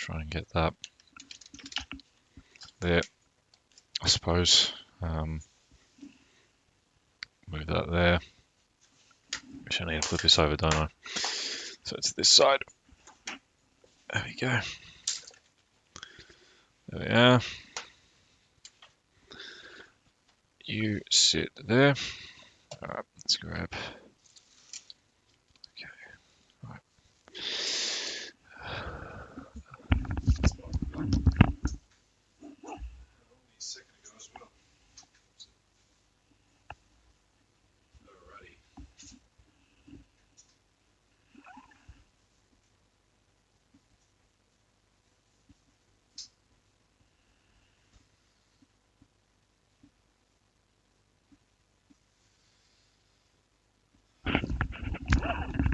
try and get that there, I suppose. Move that there. Actually, I need to flip this over, don't I? So it's this side. There we go. There we are. You sit there. Alright, let's grab. Okay. Alright.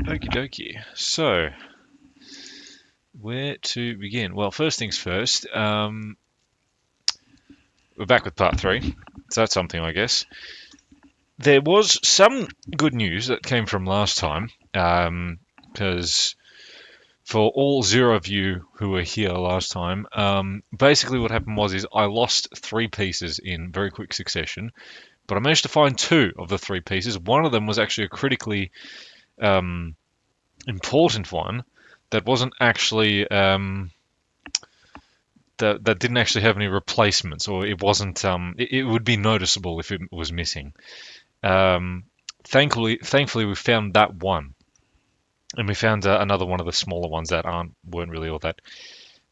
Okie dokie. So, where to begin? Well, first things first. We're back with part 3. So that's something, I guess. There was some good news that came from last time, because for all 0 of you who were here last time, basically what happened was I lost 3 pieces in very quick succession, but I managed to find 2 of the 3 pieces. One of them was actually a critically important one that wasn't actually that didn't actually have any replacements, or it wasn't it would be noticeable if it was missing. Thankfully we found that one, and we found another one of the smaller ones that weren't really all that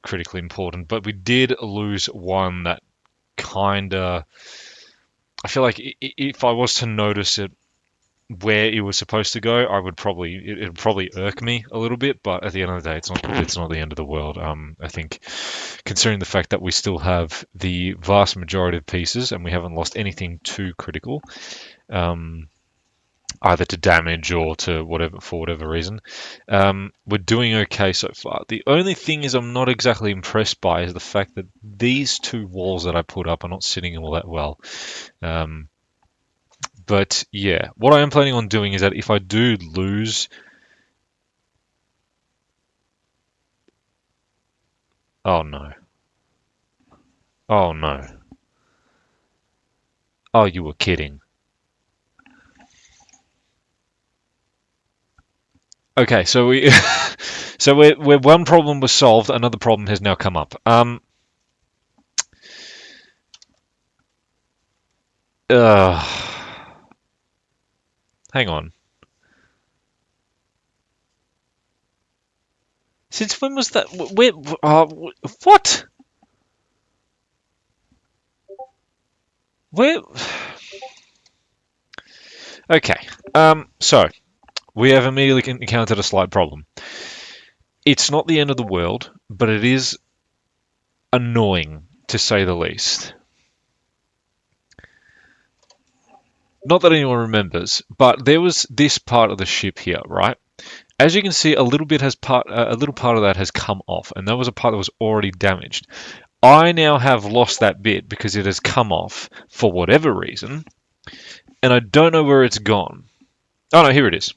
critically important, but we did lose one that kinda, I feel like if I was to notice it where it was supposed to go, it would probably irk me a little bit, but at the end of the day, it's not the end of the world. I think, considering the fact that we still have the vast majority of pieces and we haven't lost anything too critical, either to damage or to whatever reason, we're doing okay so far. The only thing I'm not exactly impressed by is the fact that these 2 walls that I put up are not sitting all that well. But yeah, what I am planning on doing is that if I do lose... Oh no. Oh no. Oh, you were kidding. Okay, so where one problem was solved, another problem has now come up. Hang on. Since when was that? Where? What? Where? Okay. So we have immediately encountered a slight problem. It's not the end of the world, but it is annoying, to say the least. Not that anyone remembers, but there was this part of the ship here, right? As you can see, a little part of that has come off, and that was a part that was already damaged. I now have lost that bit because it has come off for whatever reason, and I don't know where it's gone. Oh no, here it is.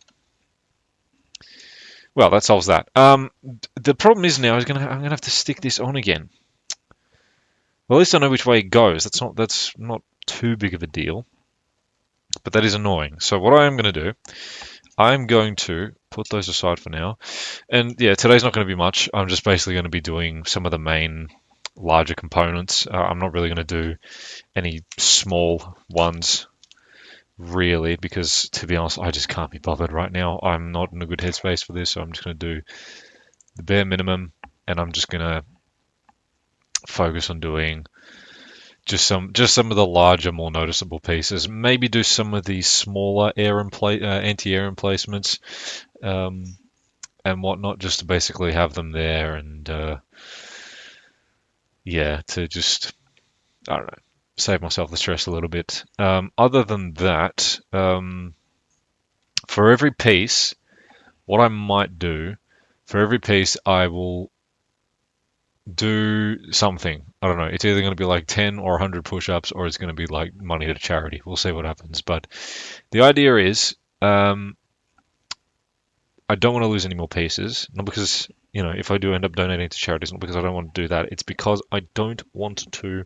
Well, that solves that. The problem is now I'm gonna have to stick this on again. Well, at least I know which way it goes. That's not too big of a deal. But that is annoying. So what I am going to do, I'm going to put those aside for now. And yeah, today's not going to be much. I'm just basically going to be doing some of the main larger components. I'm not really going to do any small ones, really, because to be honest, I just can't be bothered right now. I'm not in a good headspace for this, so I'm just going to do the bare minimum, and I'm just going to focus on doing just some of the larger, more noticeable pieces. Maybe do some of the smaller anti-air emplacements and whatnot, just to basically have them there, and yeah, to just, I don't know, save myself the stress a little bit. Other than that, for every piece, what I might do, for every piece I will do something. I don't know. It's either going to be like 10 or 100 push-ups, or it's going to be like money to charity. We'll see what happens. But the idea is, I don't want to lose any more pieces. Not because, you know, if I do end up donating to charity, it's not because I don't want to do that. It's because I don't want to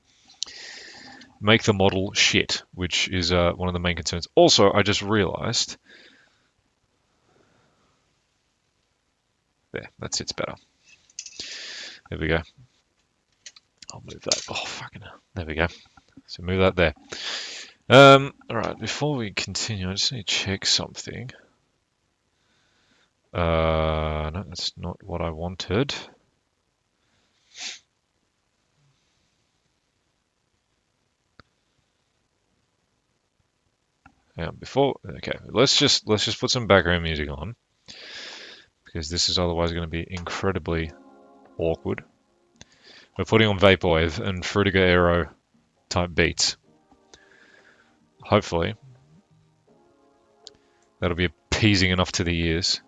make the model shit, which is one of the main concerns. Also, I just realized, there, that sits better. There we go. I'll move that. Oh, fucking hell. There we go. So move that there. All right, before we continue, I just need to check something. No, that's not what I wanted. Okay, let's just put some background music on, because this is otherwise going to be incredibly awkward. We're putting on Vaporwave and Fruitiger Aero type beats. Hopefully, that'll be appeasing enough to the ears.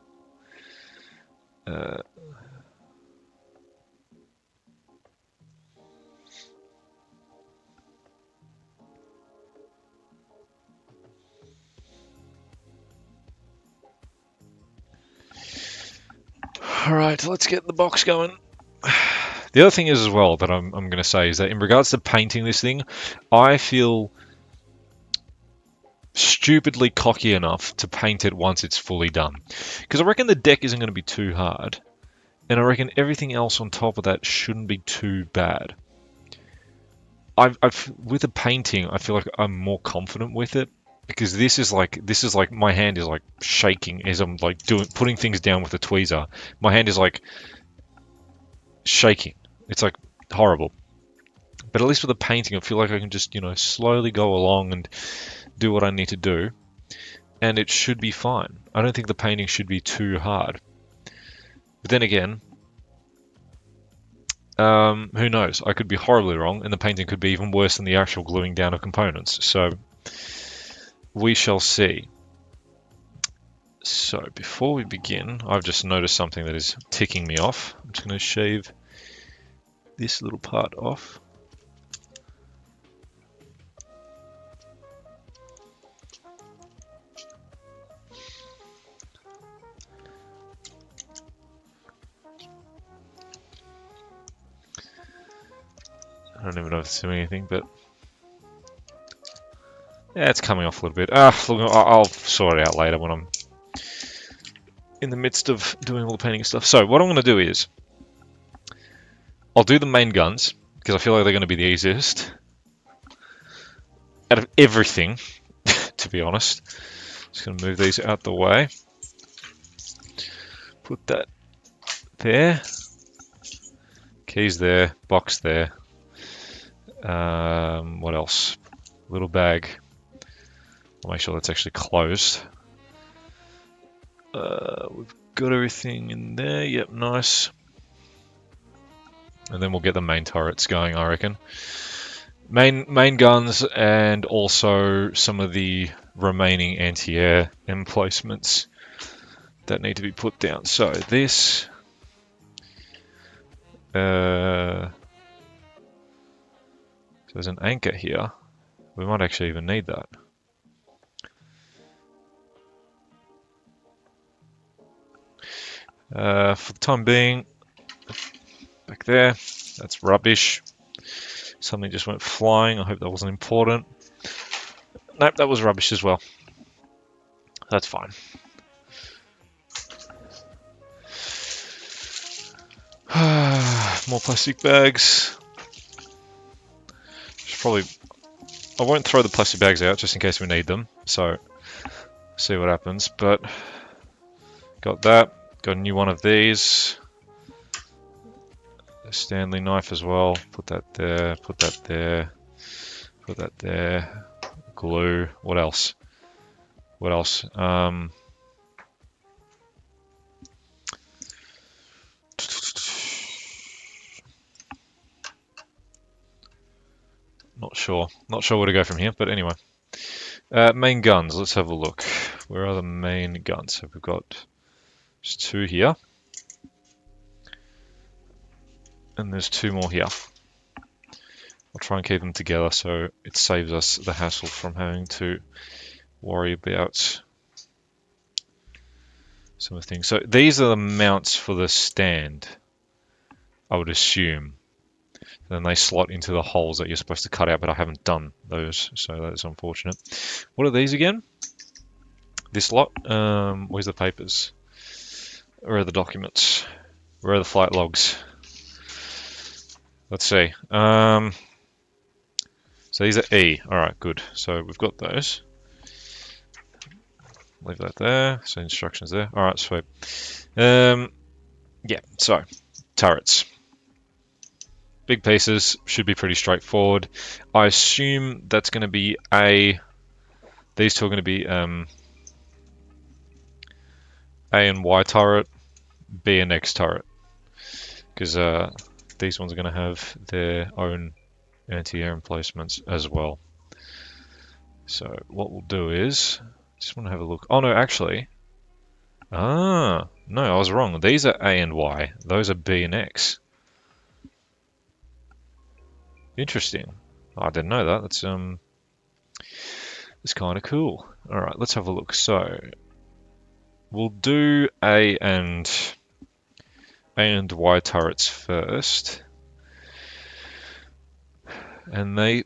All right, let's get the box going. The other thing is as well that I'm going to say is that in regards to painting this thing, I feel stupidly cocky enough to paint it once it's fully done. Because I reckon the deck isn't going to be too hard. And I reckon everything else on top of that shouldn't be too bad. With the painting, I feel like I'm more confident with it. Because this is like my hand is like shaking as I'm like putting things down with the tweezer. My hand is like shaking. It's like horrible. But at least with the painting, I feel like I can just, you know, slowly go along and do what I need to do, and it should be fine. I don't think the painting should be too hard. But then again, who knows? I could be horribly wrong, and the painting could be even worse than the actual gluing down of components. So we shall see. So before we begin, I've just noticed something that is ticking me off. I'm just going to shave this little part off. I don't even know if it's doing anything, but yeah, it's coming off a little bit. Look, I'll sort it out later when I'm in the midst of doing all the painting stuff. So what I'm going to do is I'll do the main guns, because I feel like they're going to be the easiest out of everything, to be honest. Just going to move these out the way. Put that there. Keys there. Box there. What else? Little bag. I'll make sure that's actually closed. We've got everything in there. Yep, nice. And then we'll get the main turrets going, I reckon. Main guns, and also some of the remaining anti-air emplacements that need to be put down. So this. There's an anchor here. We might actually even need that. For the time being, back there, that's rubbish. Something just went flying. I hope that wasn't important. Nope, that was rubbish as well. That's fine. More plastic bags. Probably, I won't throw the plastic bags out just in case we need them, so see what happens. But got that, got a new one of these, a Stanley knife as well. Put that there, put that there, put that there. Glue. What else? What else? Not sure where to go from here, but anyway. Main guns, let's have a look. Where are the main guns? So we've got just two here. And there's two more here. I'll try and keep them together so it saves us the hassle from having to worry about some of the things. So these are the mounts for the stand, I would assume. Then they slot into the holes that you're supposed to cut out, but I haven't done those, so that's unfortunate. What are these again? This lot? Where's the papers? Where are the documents? Where are the flight logs? Let's see. So these are E. Alright, good. So we've got those. Leave that there. So instructions there. Alright, sweet. Yeah, so turrets. Big pieces, should be pretty straightforward. I assume that's going to be A. These two are going to be A and Y turret, B and X turret. Because these ones are going to have their own anti-air emplacements as well. So what we'll do is, just want to have a look. Oh no, actually. No, I was wrong. These are A and Y. Those are B and X. Interesting. I didn't know that. That's it's kind of cool. All right, let's have a look. So we'll do A and Y turrets first, and they,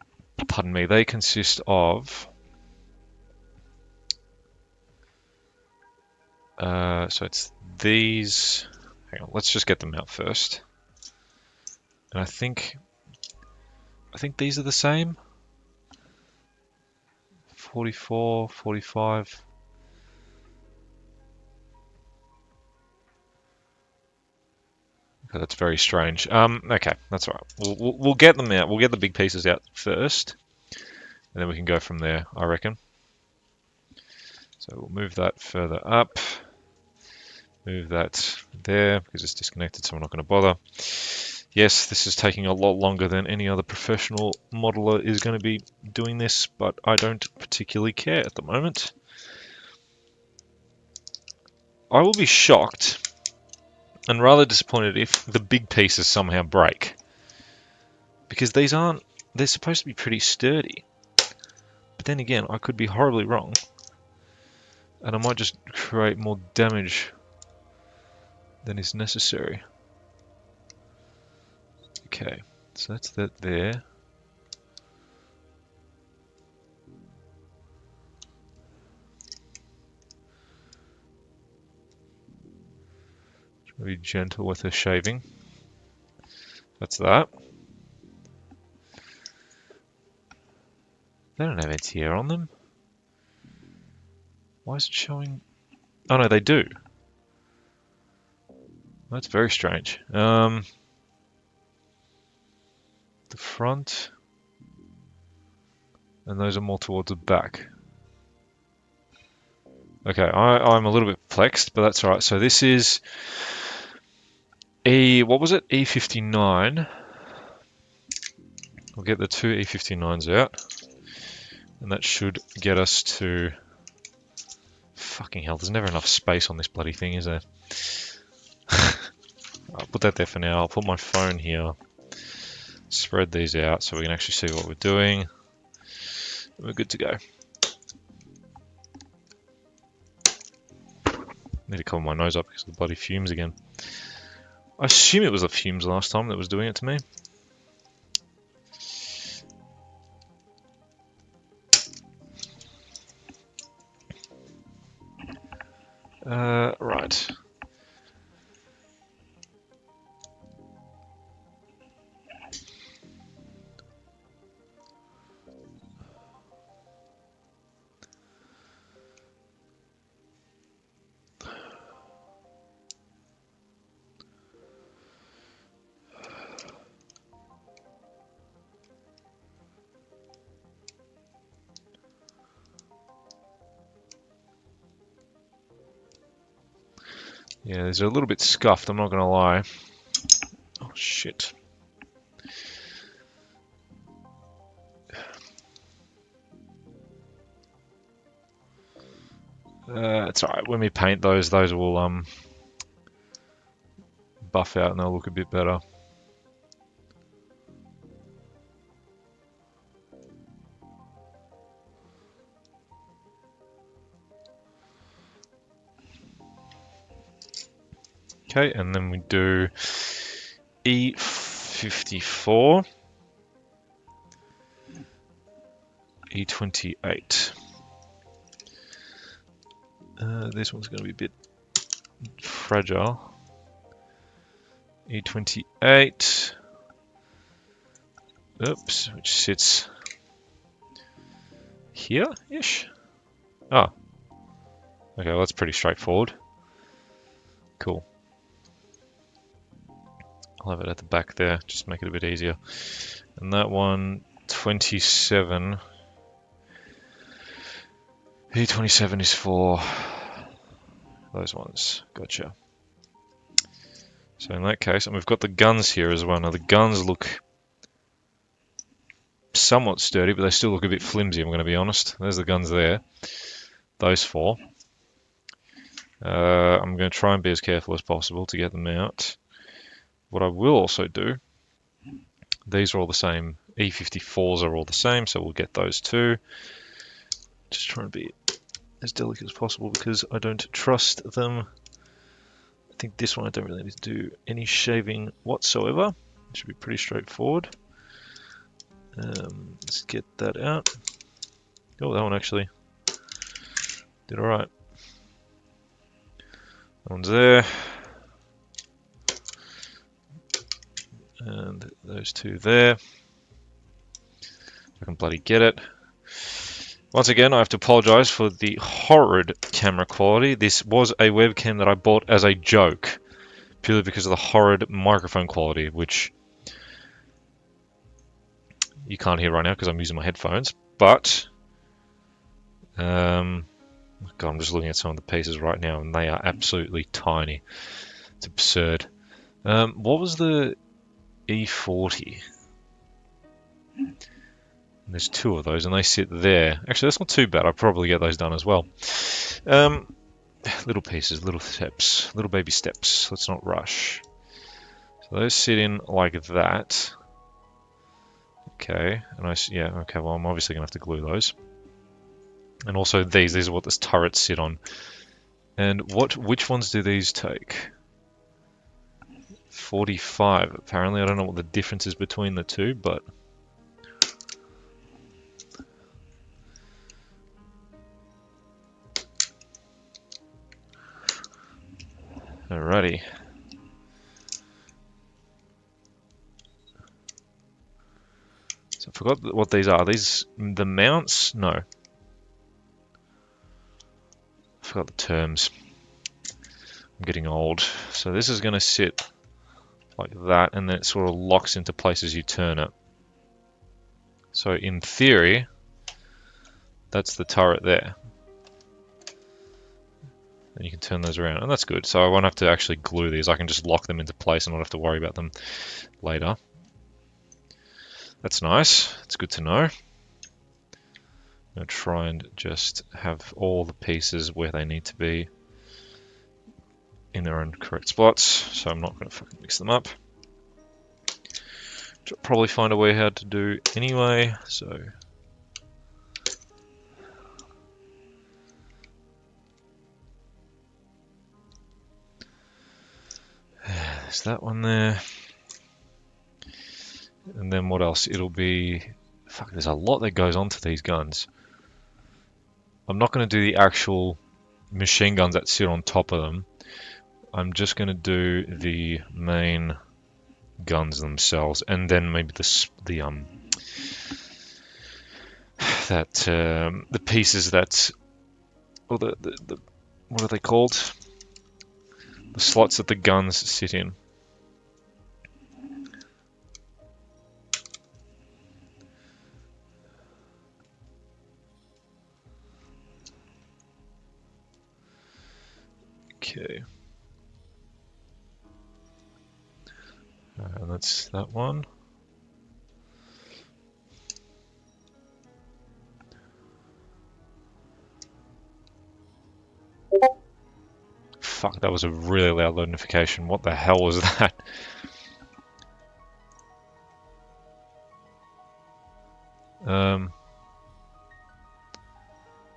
pardon me, they consist of. So it's these. Hang on, let's just get them out first. And I think these are the same. 44, 45. Okay, that's very strange. Okay, that's all right. We'll get them out. We'll get the big pieces out first, and then we can go from there, I reckon. So we'll move that further up. Move that there because it's disconnected, so we're not going to bother. Yes, this is taking a lot longer than any other professional modeler is going to be doing this, but I don't particularly care at the moment. I will be shocked and rather disappointed if the big pieces somehow break. Because they're supposed to be pretty sturdy. But then again, I could be horribly wrong. And I might just create more damage than is necessary. Okay, so that's that there. Be gentle with the shaving. That's that. They don't have anti-air on them. Why is it showing? Oh no, they do. That's very strange. The front, and those are more towards the back. Okay, I'm a little bit flexed, but that's alright. So this is what was it? E59. We'll get the two E59s out. And that should get us to... Fucking hell, there's never enough space on this bloody thing, is there? I'll put that there for now. I'll put my phone here. Spread these out so we can actually see what we're doing. We're good to go. Need to cover my nose up because of the bloody fumes again. I assume it was the fumes last time that was doing it to me. Right. Yeah, these are a little bit scuffed, I'm not going to lie. Oh, shit. It's alright, when we paint those will buff out and they'll look a bit better. Okay, and then we do E54, E28. This one's going to be a bit fragile. E28. Oops, which sits here-ish. Oh. Okay, well that's pretty straightforward. Cool. I'll have it at the back there, just to make it a bit easier. And that one, 27. E27 is for those ones. Gotcha. So in that case, and we've got the guns here as well. Now the guns look somewhat sturdy, but they still look a bit flimsy, I'm going to be honest. There's the guns there. Those four. I'm going to try and be as careful as possible to get them out. What I will also do, these are all the same. E54s are all the same, so we'll get those too. Just trying to be as delicate as possible because I don't trust them. I think this one I don't really need to do any shaving whatsoever. It should be pretty straightforward. Let's get that out. Oh, that one actually did alright. That one's there. And those two there. If I can bloody get it. Once again, I have to apologize for the horrid camera quality. This was a webcam that I bought as a joke, purely because of the horrid microphone quality, which you can't hear right now because I'm using my headphones. But, God, I'm just looking at some of the pieces right now, and they are absolutely tiny. It's absurd. What was the E40? There's two of those, and they sit there. Actually, that's not too bad. I'll probably get those done as well. Little pieces, little steps, little baby steps. Let's not rush. So those sit in like that. Okay, and yeah, okay, well, I'm obviously going to have to glue those. And also these are what this turrets sit on. And which ones do these take? 45, apparently. I don't know what the difference is between the two, but... Alrighty. So I forgot what these are. These the mounts? No. I forgot the terms. I'm getting old. So this is going to sit like that, and then it sort of locks into place as you turn it. So in theory, that's the turret there. And you can turn those around, and that's good. So I won't have to actually glue these. I can just lock them into place and not have to worry about them later. That's nice. It's good to know. I'm going to try and just have all the pieces where they need to be in their own correct spots, so I'm not going to fucking mix them up. Which I'll probably find a way how to do anyway, so... There's that one there. And then what else? It'll be... Fuck, there's a lot that goes onto these guns. I'm not going to do the actual machine guns that sit on top of them. I'm just going to do the main guns themselves, and then maybe the pieces that... Or the what are they called? The slots that the guns sit in. Okay. And that's that one. Fuck, that was a really loud notification. What the hell was that?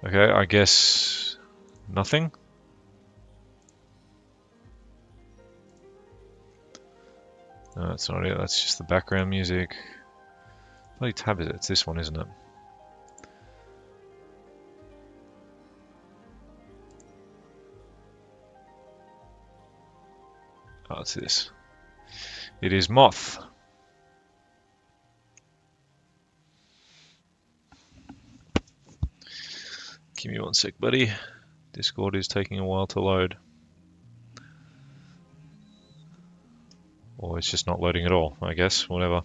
Okay, I guess nothing. No, that's not it. That's just the background music. Bloody tab is it? It's this one, isn't it? Oh, it's this. It is Moth. Give me one sec, buddy. Discord is taking a while to load. Or it's just not loading at all, I guess. Whatever.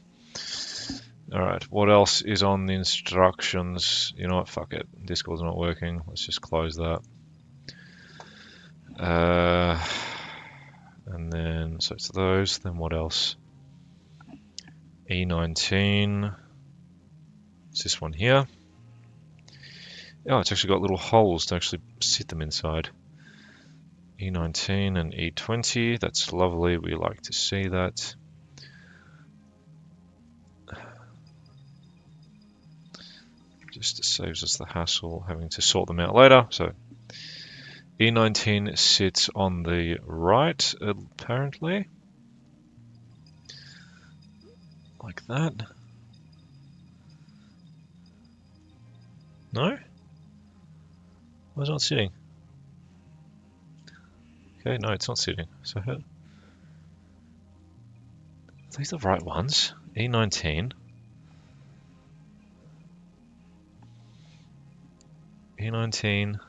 Alright, what else is on the instructions? You know what, fuck it. Discord's not working. Let's just close that. And then, so it's those. Then what else? E19. It's this one here. Oh, it's actually got little holes to actually sit them inside. E19 and E20. That's lovely. We like to see that. Just saves us the hassle having to sort them out later. So E19 sits on the right, apparently. Like that. No? Why is it not sitting? Okay, no, it's not sitting. So how... Are these the right ones? E19. E19.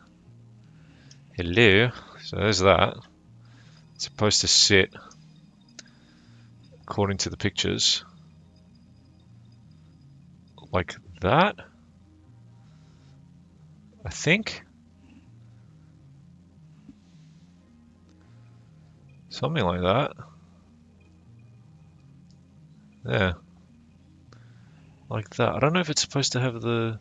Hello. So there's that. It's supposed to sit, according to the pictures, like that, I think. Something like that. Yeah. Like that. I don't know if it's supposed to have the...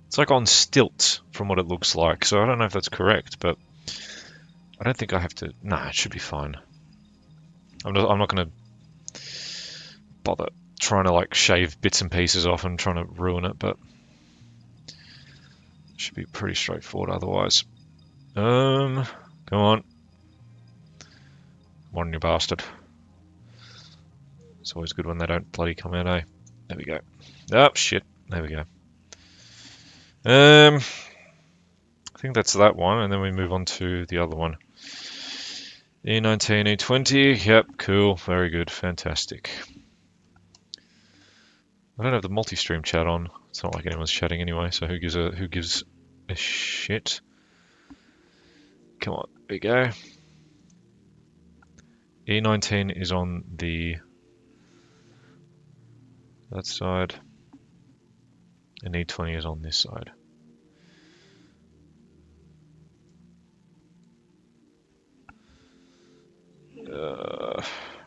It's like on stilts from what it looks like, so I don't know if that's correct, but I don't think I have to... Nah, it should be fine. I'm not going to bother trying to like shave bits and pieces off and trying to ruin it, but it should be pretty straightforward otherwise. Come on. Come on, you bastard. It's always good when they don't bloody come out, eh? There we go. Oh, shit. There we go. I think that's that one, and then we move on to the other one. E19, E20. Yep, cool. Very good. Fantastic. I don't have the multi-stream chat on. It's not like anyone's chatting anyway, so who gives a shit? Come on, there we go. E19 is on that side, and E20 is on this side.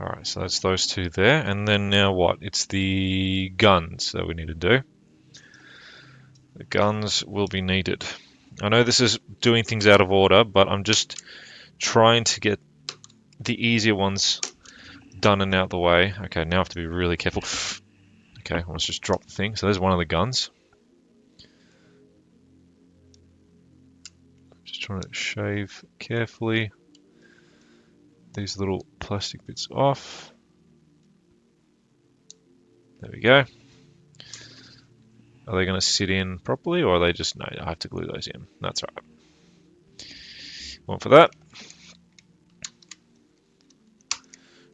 Alright, so that's those two there, and then now what? It's the guns that we need to do. The guns will be needed. I know this is doing things out of order, but I'm just trying to get the easier ones done and out the way. Okay, now I have to be really careful. Okay, let's just drop the thing. So there's one of the guns. Just trying to shave carefully these little plastic bits off. There we go. Are they going to sit in properly, or are they just... No, I have to glue those in. That's right. One for that.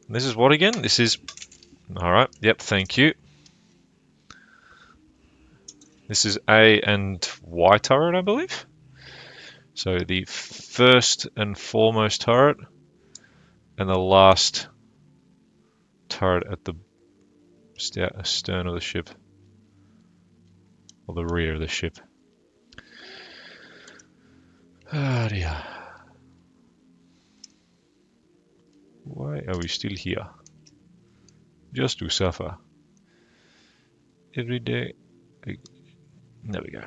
And this is what again? This is... Alright, yep, thank you. This is A and Y turret, I believe. So the first and foremost turret, and the last turret at the stern of the ship, or the rear of the ship. Oh dear. Why are we still here? Just to suffer. Every day. There we go.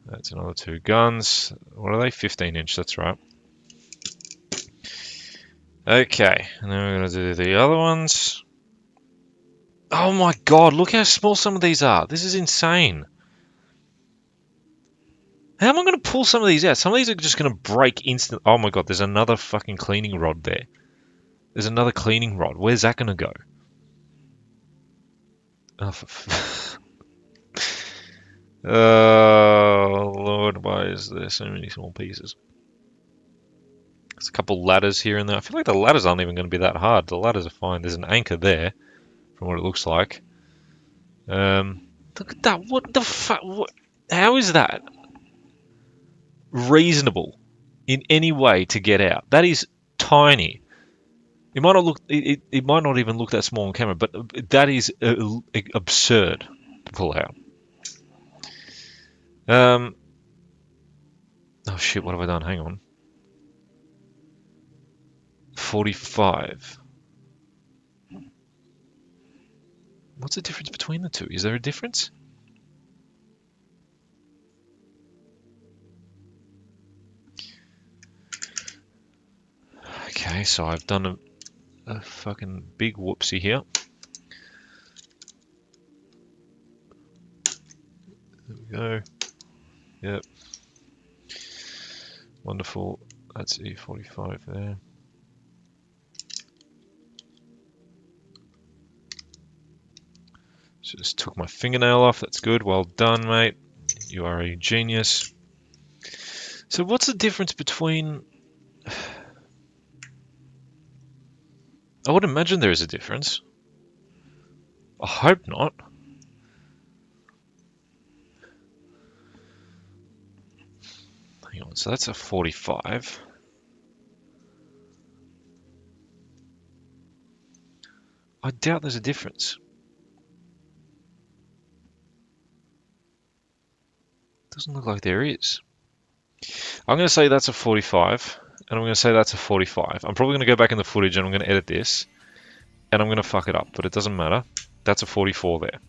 That's another two guns. What are they? 15-inch, that's right. Okay, and then we're going to do the other ones. Oh my god, look how small some of these are. This is insane. How am I going to pull some of these out? Some of these are just going to break instantly. Oh my god, there's another fucking cleaning rod there. There's another cleaning rod. Where's that going to go? Oh, oh Lord, why is there so many small pieces? There's a couple ladders here and there. I feel like the ladders aren't even going to be that hard. The ladders are fine. There's an anchor there, from what it looks like. Look at that. What the fuck? How is that reasonable in any way to get out? That is tiny. It might not look. It might not even look that small on camera, but that is absurd to pull out. Oh shit! What have I done? Hang on. 45. What's the difference between the two? Is there a difference? Okay, so I've done a fucking big whoopsie here. There we go. Yep. Wonderful. That's E45 there. Just took my fingernail off. That's good. Well done, mate. You are a genius. So what's the difference between... I would imagine there is a difference. I hope not. Hang on, so that's a 45. I doubt there's a difference. Doesn't look like there is. I'm going to say that's a 45, and I'm going to say that's a 45. I'm probably going to go back in the footage and I'm going to edit this, and I'm going to fuck it up, but it doesn't matter. That's a 44 there.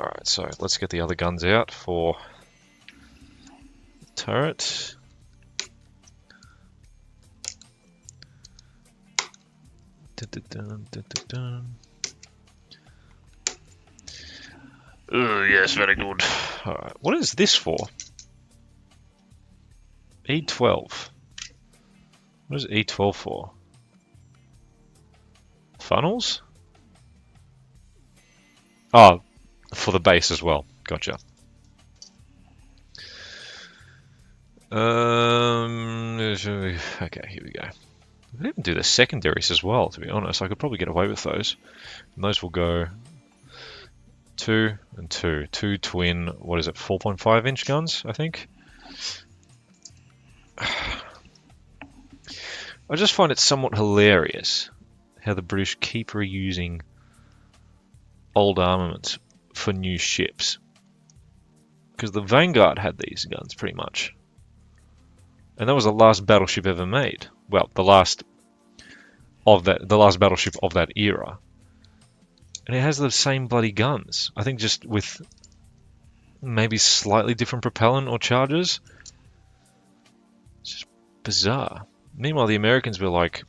Alright, so let's get the other guns out for the turret. Oh, yes, very good. Alright, what is this for? E12. What is E12 for? Funnels? Oh, for the base as well. Gotcha. Okay, here we go. We could even do the secondaries as well, to be honest. I could probably get away with those. And those will go 2 and 2. 2 twin, what is it, 4.5 inch guns, I think? I just find it somewhat hilarious how the British keep reusing old armaments for new ships. Because the Vanguard had these guns, pretty much. And that was the last battleship ever made. Well, the last battleship of that era. And it has the same bloody guns. I think just with maybe slightly different propellant or charges. It's just bizarre. Meanwhile, the Americans were like,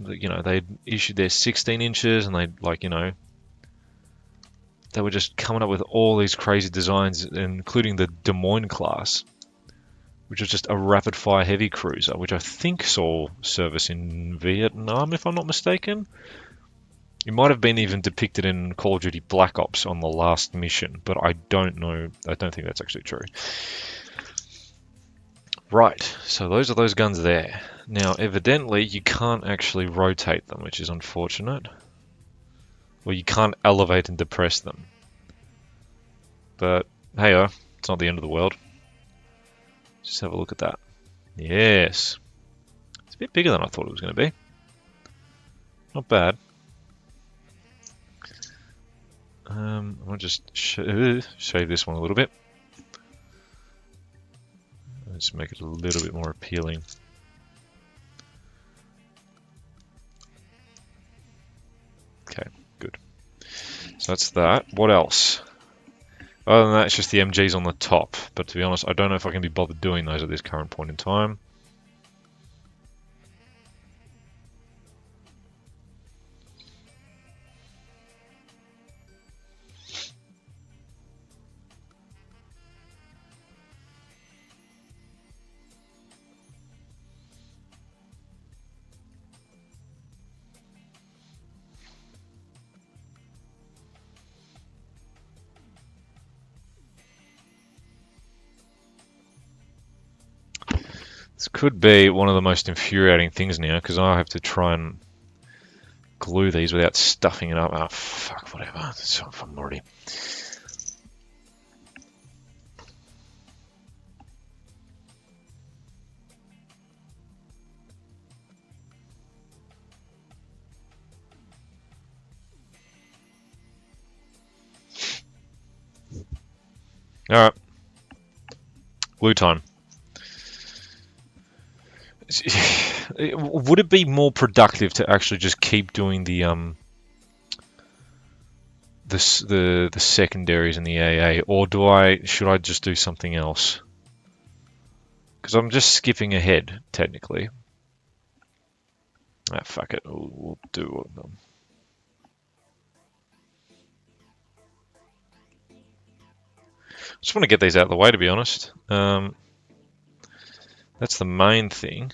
you know, they issued their 16 inches and they like, you know, they were just coming up with all these crazy designs, including the Des Moines class, which was just a rapid-fire heavy cruiser, which I think saw service in Vietnam, if I'm not mistaken. It might have been even depicted in Call of Duty Black Ops on the last mission, but I don't know. I don't think that's actually true. Right, so those are those guns there. Now, evidently, you can't actually rotate them, which is unfortunate. Well, you can't elevate and depress them. But, hey-oh, it's not the end of the world. Just have a look at that. Yes. It's a bit bigger than I thought it was going to be. Not bad. I'll just shave this one a little bit. Let's make it a little bit more appealing. Okay, good. So that's that. What else? Other than that, it's just the MGs on the top. But to be honest, I don't know if I can be bothered doing those at this current point in time. This could be one of the most infuriating things now, because I have to try and glue these without stuffing it up. Oh, fuck, whatever. I'm already... Alright. Glue time. Would it be more productive to actually just keep doing the secondaries and the AA, or should I just do something else? Because I'm just skipping ahead, technically. Ah, fuck it. We'll do them. Just want to get these out of the way, to be honest. That's the main thing.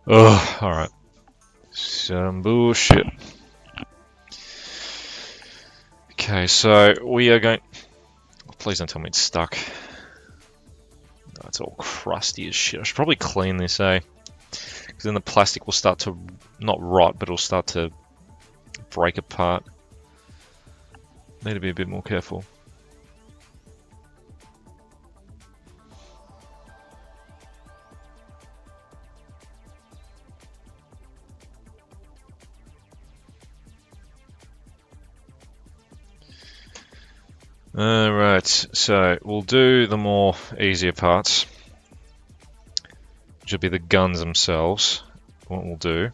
Oh, alright. Some bullshit. Okay, so we are going... Please don't tell me it's stuck. Oh, it's all crusty as shit. I should probably clean this, eh? Because then the plastic will start to... not rot, but it'll start to break apart. Need to be a bit more careful. Alright, so we'll do the more easier parts, which will be the guns themselves. What we'll do...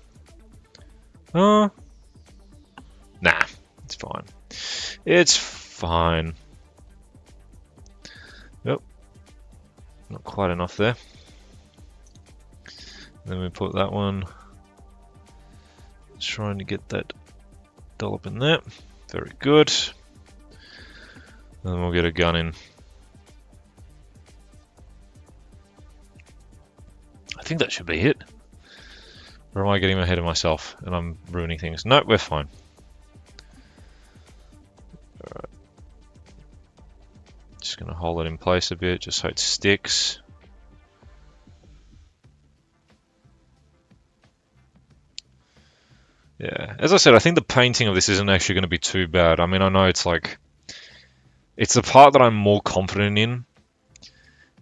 Nah, it's fine. It's fine. Yep, not quite enough there. Then we put that one. Trying to get that dollop in there. Very good. Then we'll get a gun in. I think that should be it. Or am I getting ahead of myself and I'm ruining things? No, we're fine. Alright. Just going to hold it in place a bit, just so it sticks. Yeah, as I said, I think the painting of this isn't actually going to be too bad. I mean, I know it's like... It's the part that I'm more confident in.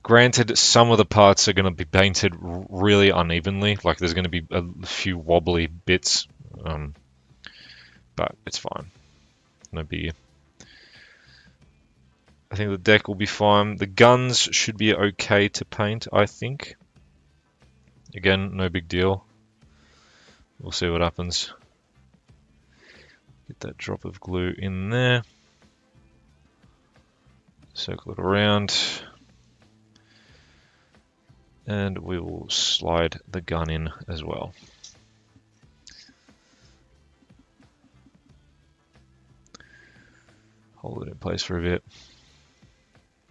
Granted, some of the parts are going to be painted really unevenly. Like, there's going to be a few wobbly bits. But it's fine. No biggie. I think the deck will be fine. The guns should be okay to paint, I think. Again, no big deal. We'll see what happens. Get that drop of glue in there. Circle it around. And we will slide the gun in as well. Hold it in place for a bit.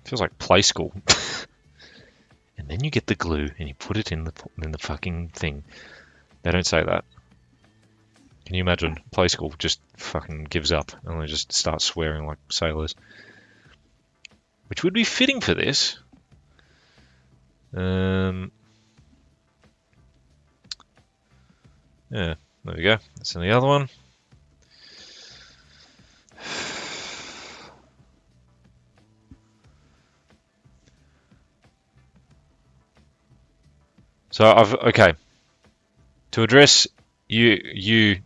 Feels like play school. And then you get the glue and you put it in the fucking thing. They don't say that. Can you imagine? Play school just fucking gives up and they just start swearing like sailors. Which would be fitting for this. Yeah, there we go. That's in the other one. So okay. To address you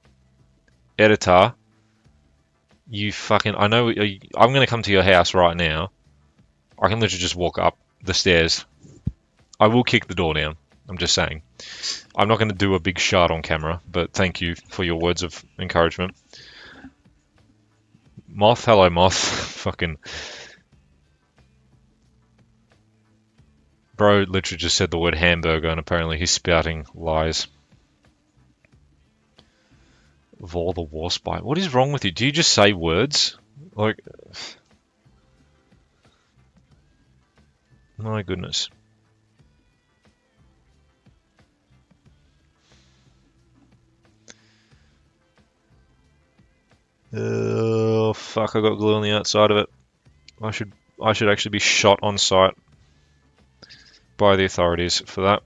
editor, you fucking, I know, I'm gonna come to your house right now. I can literally just walk up the stairs. I will kick the door down. I'm just saying. I'm not going to do a big shot on camera, but thank you for your words of encouragement. Moth, hello Moth. Fucking... Bro literally just said the word hamburger and apparently he's spouting lies. Vor the Warspite. What is wrong with you? Do you just say words? Like, my goodness. Oh fuck! I got glue on the outside of it. I should actually be shot on sight by the authorities for that.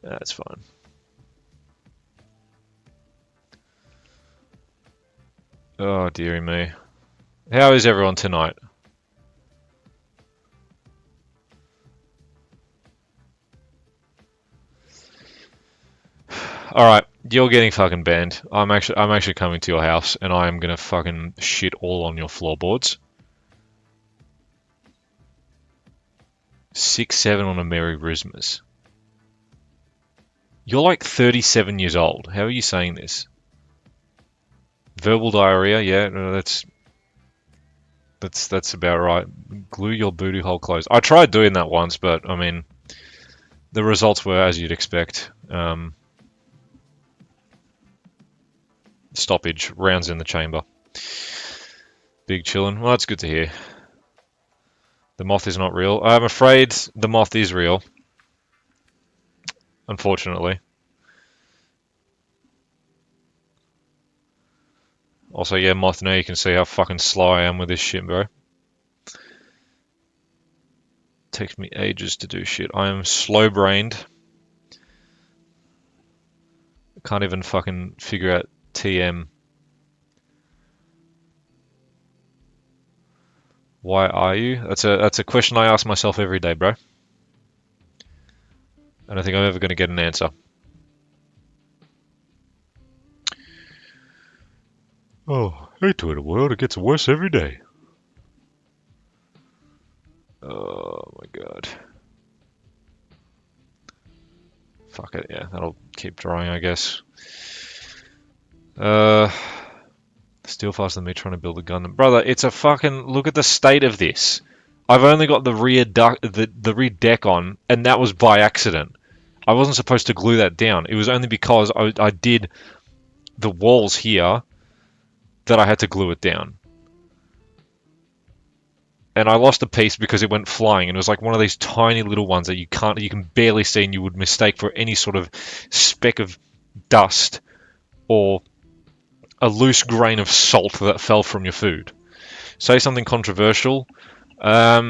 That's fine. Oh dearie me. How is everyone tonight? Alright, you're getting fucking banned. I'm actually coming to your house and I am gonna fucking shit all on your floorboards. 6-7 on a Merry Christmas. You're like 37 years old. How are you saying this? Verbal diarrhea, yeah, no, that's about right. Glue your booty hole closed. I tried doing that once, but I mean, the results were as you'd expect. Stoppage, rounds in the chamber. Big chillin'. Well, that's good to hear. The moth is not real. I'm afraid the moth is real. Unfortunately. Also, yeah, moth, now you can see how fucking sly I am with this shit, bro. Takes me ages to do shit. I am slow-brained. Can't even fucking figure out TM. Why are you? That's a question I ask myself every day, bro. I don't think I'm ever going to get an answer. Oh, hey Twitter world, it gets worse every day. Oh my god. Fuck it, yeah, that'll keep drawing, I guess. Still faster than me trying to build a gun. Brother, it's a fucking... Look at the state of this. I've only got the rear deck on, and that was by accident. I wasn't supposed to glue that down. It was only because I did the walls here that I had to glue it down. And I lost a piece because it went flying, and it was like one of these tiny little ones that you can barely see, and you would mistake for any sort of speck of dust or a loose grain of salt that fell from your food. Say something controversial. I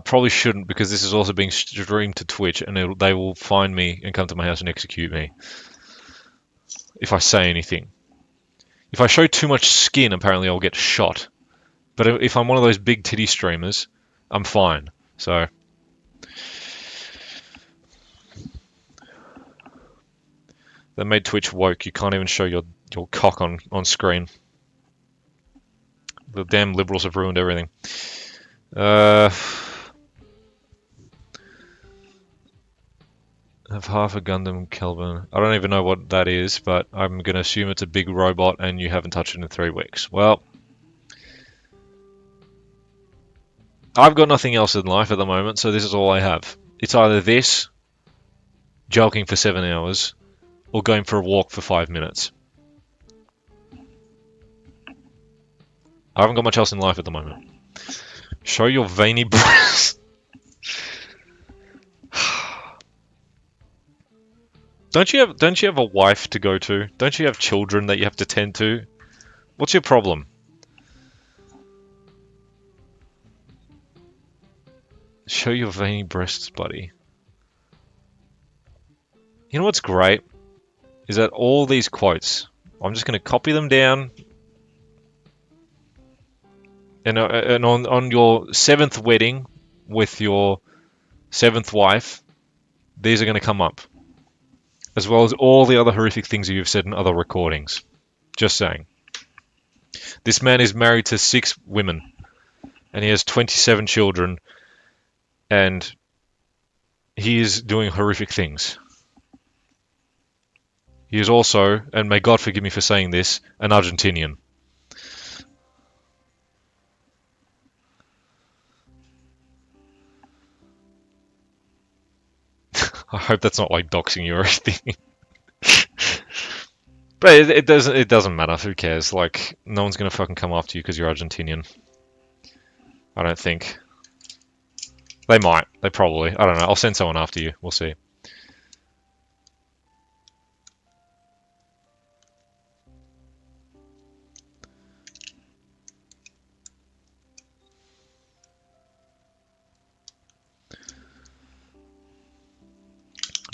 probably shouldn't, because this is also being streamed to Twitch, and they will find me and come to my house and execute me if I say anything. If I show too much skin, apparently I'll get shot. But if I'm one of those big titty streamers, I'm fine. So... They made Twitch woke. You can't even show your cock on screen. The damn liberals have ruined everything. Have half a Gundam Kelvin. I don't even know what that is, but I'm going to assume it's a big robot and you haven't touched it in 3 weeks. Well, I've got nothing else in life at the moment, so this is all I have. It's either this, jogging for 7 hours, or going for a walk for 5 minutes. I haven't got much else in life at the moment. Show your veiny breasts. Don't you have a wife to go to? Don't you have children that you have to tend to? What's your problem? Show your veiny breasts, buddy. You know what's great? Is that all these quotes, I'm just going to copy them down, and on your 7th wedding with your 7th wife, these are going to come up, as well as all the other horrific things you've said in other recordings. Just saying. This man is married to 6 women, and he has 27 children, and he is doing horrific things. He is also, and may God forgive me for saying this, an Argentinian. I hope that's not like doxing you or anything. But it doesn't matter. Who cares? Like, no one's gonna fucking come after you because you're Argentinian. I don't think. They might. They probably. I don't know. I'll send someone after you. We'll see.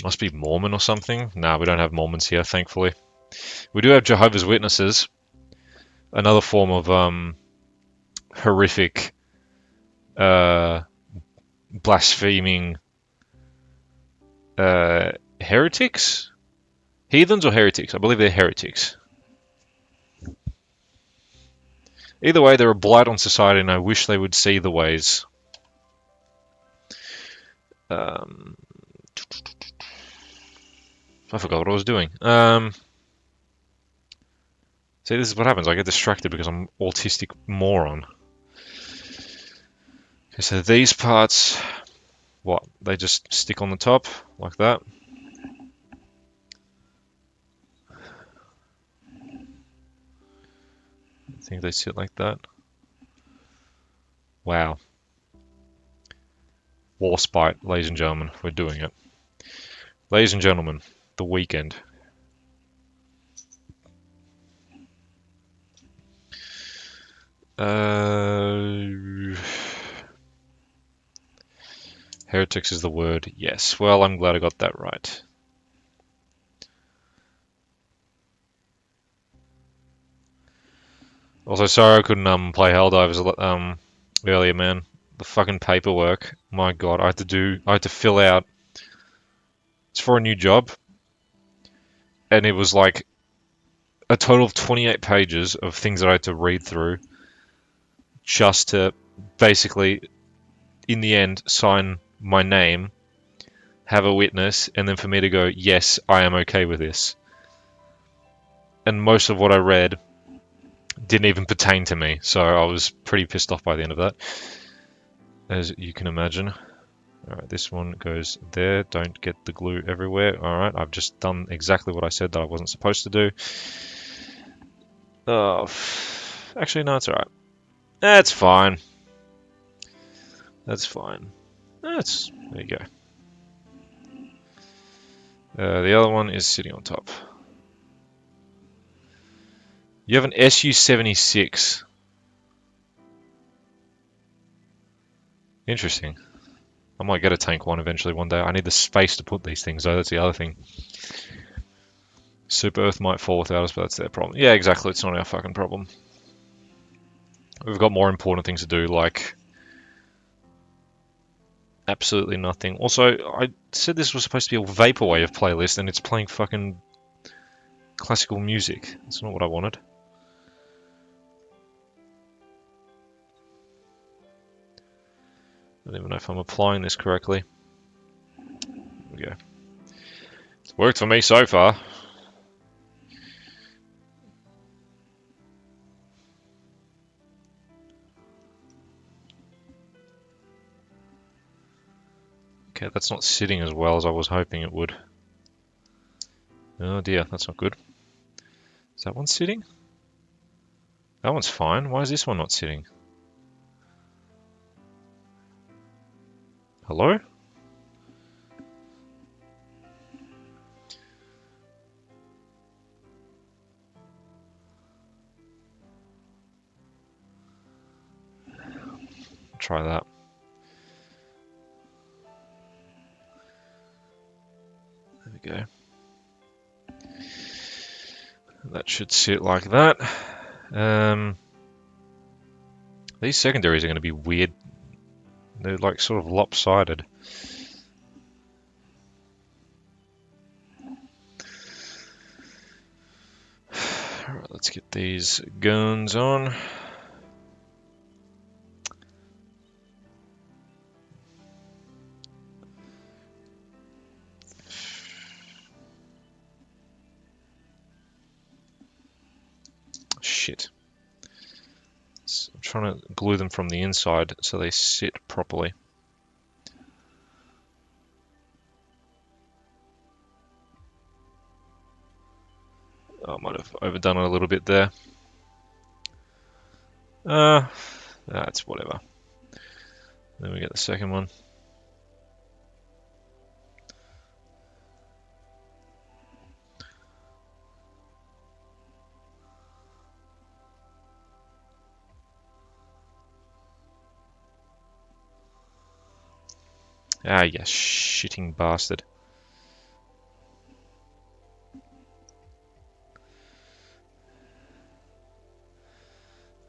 Must be Mormon or something. Nah, we don't have Mormons here, thankfully. We do have Jehovah's Witnesses. Another form of horrific blaspheming heretics? Heathens or heretics? I believe they're heretics. Either way, they're a blight on society, and I wish they would see the ways. I forgot what I was doing. See, this is what happens. I get distracted because I'm an autistic moron. Okay, so these parts, what? They just stick on the top, like that. I think they sit like that. Wow. Warspite, ladies and gentlemen, we're doing it. Ladies and gentlemen, the weekend. Heretics is the word. Yes. Well, I'm glad I got that right. Also, sorry I couldn't play Helldivers earlier, man. The fucking paperwork. My God, I had to fill out. It's for a new job, and it was like a total of 28 pages of things that I had to read through just to basically, in the end, sign my name, have a witness, and then for me to go, yes, I am okay with this. And most of what I read didn't even pertain to me, so I was pretty pissed off by the end of that, as you can imagine. Alright, this one goes there. Don't get the glue everywhere. Alright, I've just done exactly what I said that I wasn't supposed to do. Oh, actually, no, it's alright. That's fine. That's fine. There you go. The other one is sitting on top. You have an SU-76. Interesting. I might get a tank one eventually one day. I need the space to put these things though, that's the other thing. Super Earth might fall without us, but that's their problem. Yeah, exactly, it's not our fucking problem. We've got more important things to do, like absolutely nothing. Also, I said this was supposed to be a vaporwave playlist, and it's playing fucking classical music. That's not what I wanted. I don't even know if I'm applying this correctly. There we go. It's worked for me so far. Okay, that's not sitting as well as I was hoping it would. Oh dear, that's not good. Is that one sitting? That one's fine. Why is this one not sitting? Hello? Try that. There we go. That should sit like that. These secondaries are going to be weird. They're like sort of lopsided. Alright, let's get these guns on. Shit. I'm trying to glue them from the inside so they sit properly. I might have overdone it a little bit there. That's whatever. Then we get the second one. Ah, you shitting bastard.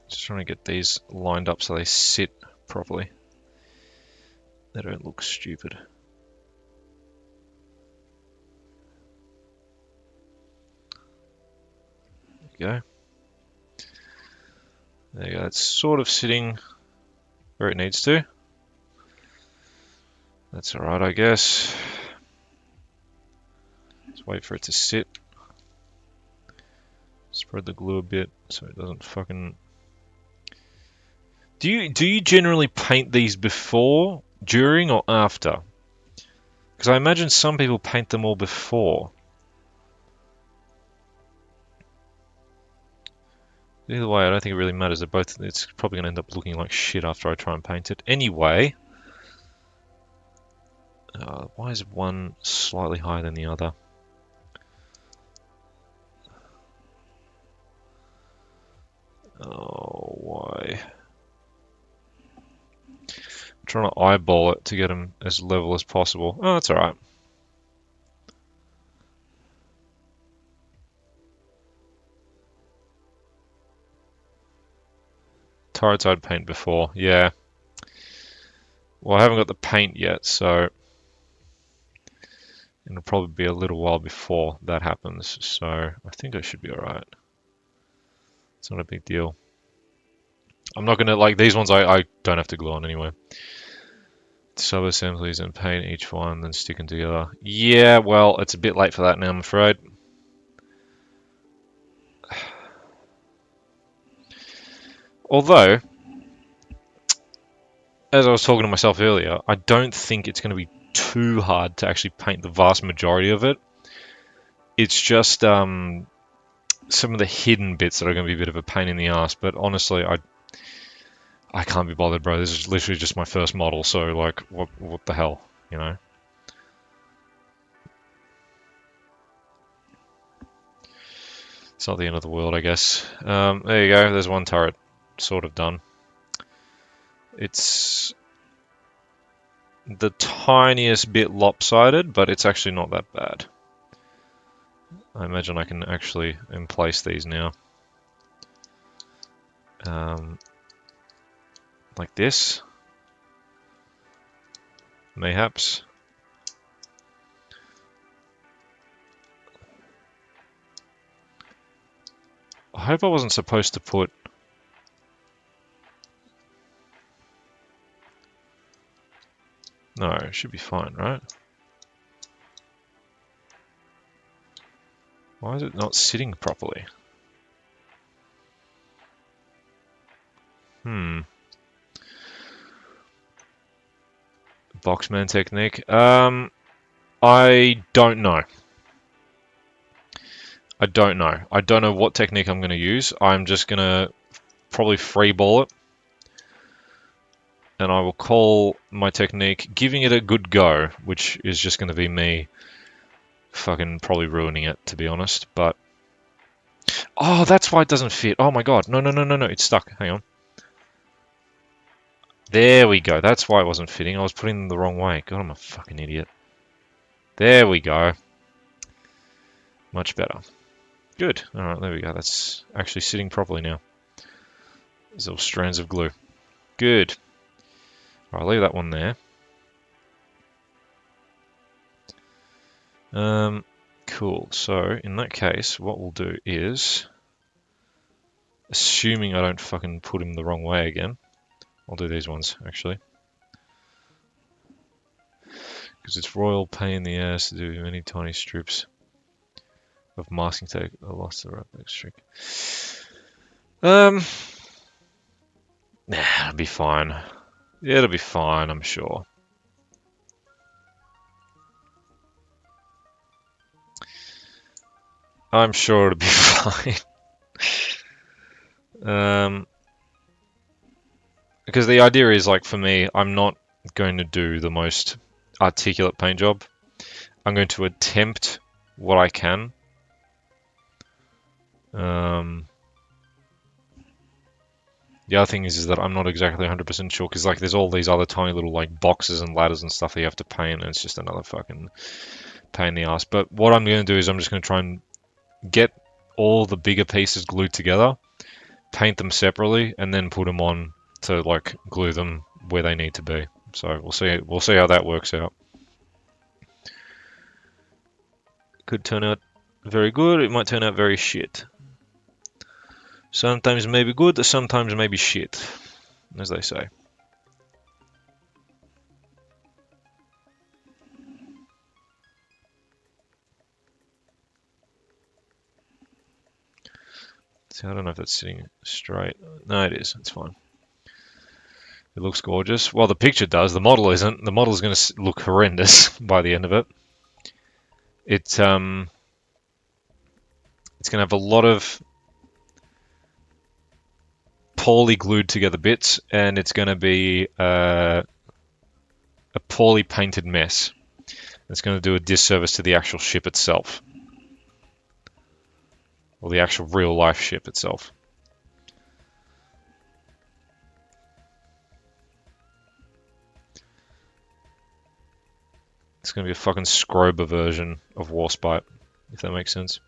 Just trying to get these lined up so they sit properly. They don't look stupid. There you go. There you go. It's sort of sitting where it needs to. That's alright, I guess. Just wait for it to sit. Spread the glue a bit so it doesn't fucking... Do you generally paint these before, during, or after? Because I imagine some people paint them all before. Either way, I don't think it really matters. They're both. It's probably going to end up looking like shit after I try and paint it. Anyway, why is one slightly higher than the other? Oh, why? I'm trying to eyeball it to get them as level as possible. Oh, that's alright. Turrets I'd paint before, yeah. Well, I haven't got the paint yet, so it'll probably be a little while before that happens. So I think I should be alright. It's not a big deal. I'm not gonna, like, these ones I don't have to glue on anyway. Sub-assemblies and paint each one, then stick them together. Yeah, well, it's a bit late for that now, I'm afraid. Although, as I was talking to myself earlier, I don't think it's going to be too hard to actually paint the vast majority of it. It's just some of the hidden bits that are going to be a bit of a pain in the ass, but honestly, I can't be bothered, bro. This is literally just my first model, so, like, what the hell, you know? It's not the end of the world, I guess. There you go. There's one turret sort of done. It's the tiniest bit lopsided, but it's actually not that bad. I imagine I can actually emplace these now. Like this. Mayhaps. I hope I wasn't supposed to put... No, it should be fine, right? Why is it not sitting properly? Boxman technique. I don't know. I don't know. I don't know what technique I'm going to use. I'm just going to probably freeball it. And I will call my technique giving it a good go, which is just going to be me fucking probably ruining it, to be honest. But... Oh, that's why it doesn't fit. Oh my god. No, no, no, no, no. It's stuck. Hang on. There we go. That's why it wasn't fitting. I was putting them the wrong way. God, I'm a fucking idiot. There we go. Much better. Good. Alright, there we go. That's actually sitting properly now. There's little strands of glue. Good. I'll leave that one there. Cool. So, in that case, what we'll do is... Assuming I don't fucking put him the wrong way again. I'll do these ones, actually. Because it's royal pain in the ass to do many tiny strips of masking tape. I lost the right back streak. Nah, it'll be fine. Yeah, it'll be fine, I'm sure. I'm sure it'll be fine. Because the idea is, like, for me, I'm not going to do the most articulate paint job. I'm going to attempt what I can. The other thing is that I'm not exactly 100% sure, because, like, there's all these other tiny little, like, boxes and ladders and stuff that you have to paint, and it's just another fucking pain in the ass. But what I'm going to do is I'm just going to try and get all the bigger pieces glued together, paint them separately, and then put them on to, like, glue them where they need to be. So we'll see how that works out. Could turn out very good, it might turn out very shit. Sometimes maybe good, sometimes maybe shit, as they say. See, I don't know if that's sitting straight. No, it is. It's fine. It looks gorgeous. Well, the picture does. The model isn't. The model is going to look horrendous by the end of it. It's going to have a lot of poorly glued together bits, and it's going to be a poorly painted mess. It's going to do a disservice to the actual ship itself, or the actual real life ship itself. It's going to be a fucking Scrober version of Warspite, if that makes sense.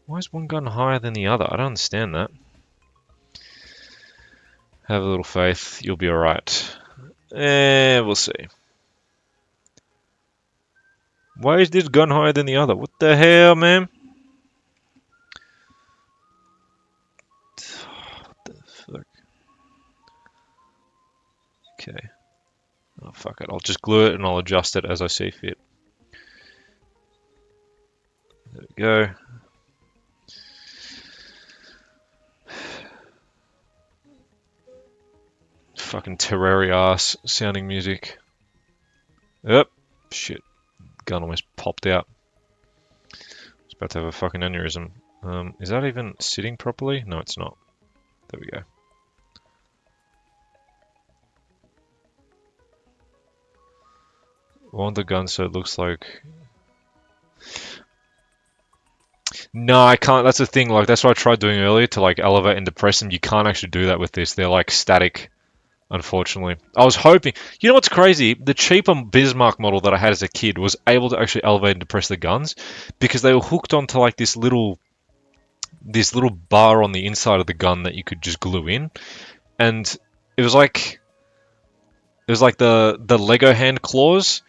Why is one gun higher than the other? I don't understand that. Have a little faith, you'll be alright. We'll see. Why is this gun higher than the other? What the hell, man? What the fuck? Okay. Oh, fuck it. I'll just glue it and I'll adjust it as I see fit. There we go. Fucking Terraria ass sounding music. Yep. Shit. Gun almost popped out. I was about to have a fucking aneurysm. Is that even sitting properly? No, it's not. There we go. I want the gun so it looks like... No, I can't. That's the thing. Like, that's what I tried doing earlier to, like, elevate and depress them. You can't actually do that with this. They're, like, static. Unfortunately, I was hoping. You know what's crazy? The cheaper Bismarck model that I had as a kid was able to actually elevate and depress the guns because they were hooked onto like this little bar on the inside of the gun that you could just glue in, and it was like the Lego hand claws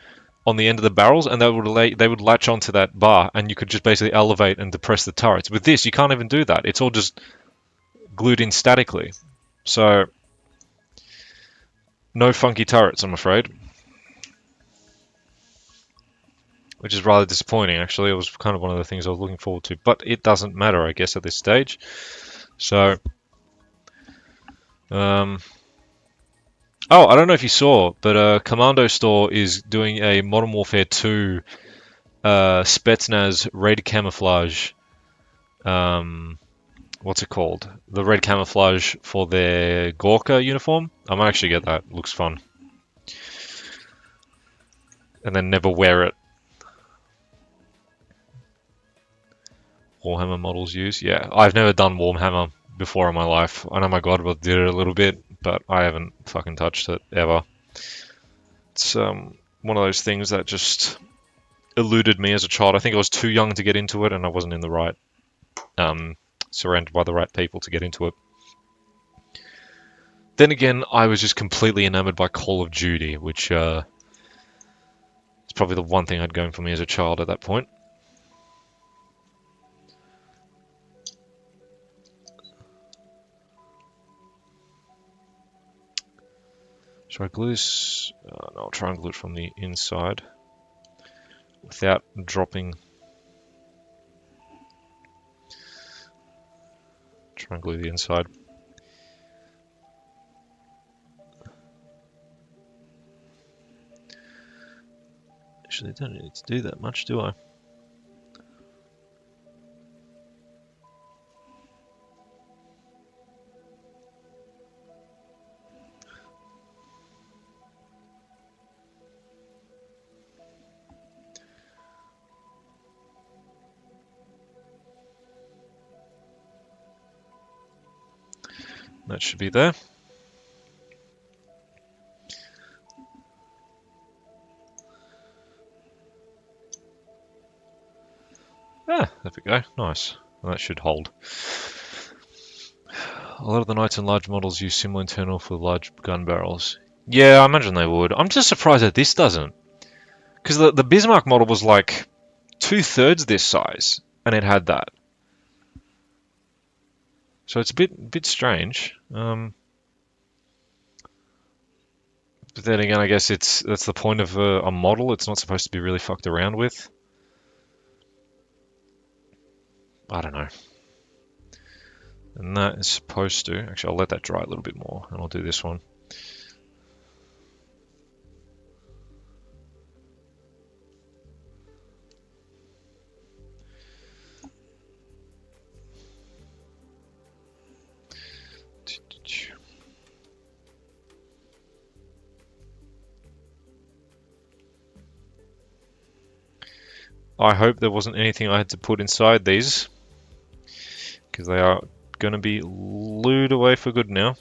on the end of the barrels, and they would latch onto that bar, and you could just basically elevate and depress the turrets. With this, you can't even do that. It's all just glued in statically. So. No funky turrets, I'm afraid. Which is rather disappointing, actually. It was kind of one of the things I was looking forward to. But it doesn't matter, I guess, at this stage. So... Oh, I don't know if you saw, but Commando Store is doing a Modern Warfare 2 Spetsnaz red camouflage... what's it called? The red camouflage for their Gorka uniform. I might actually get that. It looks fun. And then never wear it. Warhammer models used. Yeah, I've never done Warhammer before in my life. I know my Godbrother did it a little bit, but I haven't fucking touched it ever. It's one of those things that just eluded me as a child. I think I was too young to get into it, and I wasn't in the right, surrounded by the right people to get into it. Then again, I was just completely enamored by Call of Duty, which is probably the one thing I'd going for me as a child at that point. Should I glue this? No, I'll try and glue it from the inside without dropping. Try and glue the inside. Actually, I don't need to do that much, do I? That should be there. Ah, there we go. Nice. Well, that should hold. A lot of the knights and large models use similar internal for large gun barrels. Yeah, I imagine they would. I'm just surprised that this doesn't. Because the Bismarck model was like 2/3 this size, and it had that. So it's a bit strange. But then again, I guess that's the point of a model. It's not supposed to be really fucked around with. I don't know. And that is supposed to... Actually, I'll let that dry a little bit more, and I'll do this one. I hope there wasn't anything I had to put inside these, because they are going to be glued away for good now.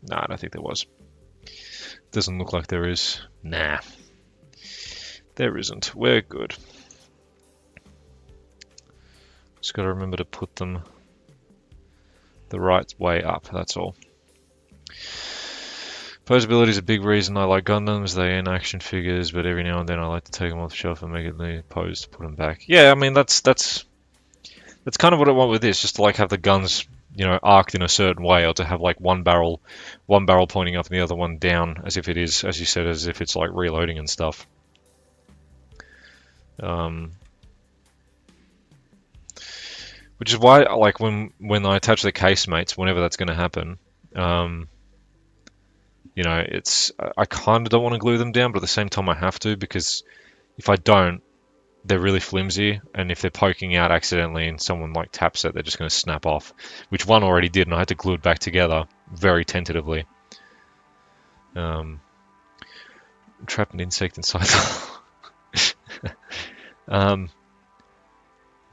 Nah, I don't think there was. Doesn't look like there is. Nah. There isn't. We're good. Just got to remember to put them the right way up, that's all. Posability is a big reason I like Gundams. They ain't action figures, but every now and then I like to take them off the shelf and make it the pose to put them back. Yeah, I mean that's kind of what I want with this, just to like have the guns, you know, arced in a certain way, or to have like one barrel pointing up and the other one down, as if it is, as you said, as if it's like reloading and stuff. Which is why, like, when I attach the casemates, whenever that's going to happen, you know, I kind of don't want to glue them down, but at the same time I have to, because if I don't, they're really flimsy, and if they're poking out accidentally and someone like taps it, they're just going to snap off, which one already did, and I had to glue it back together very tentatively. Trap an insect inside.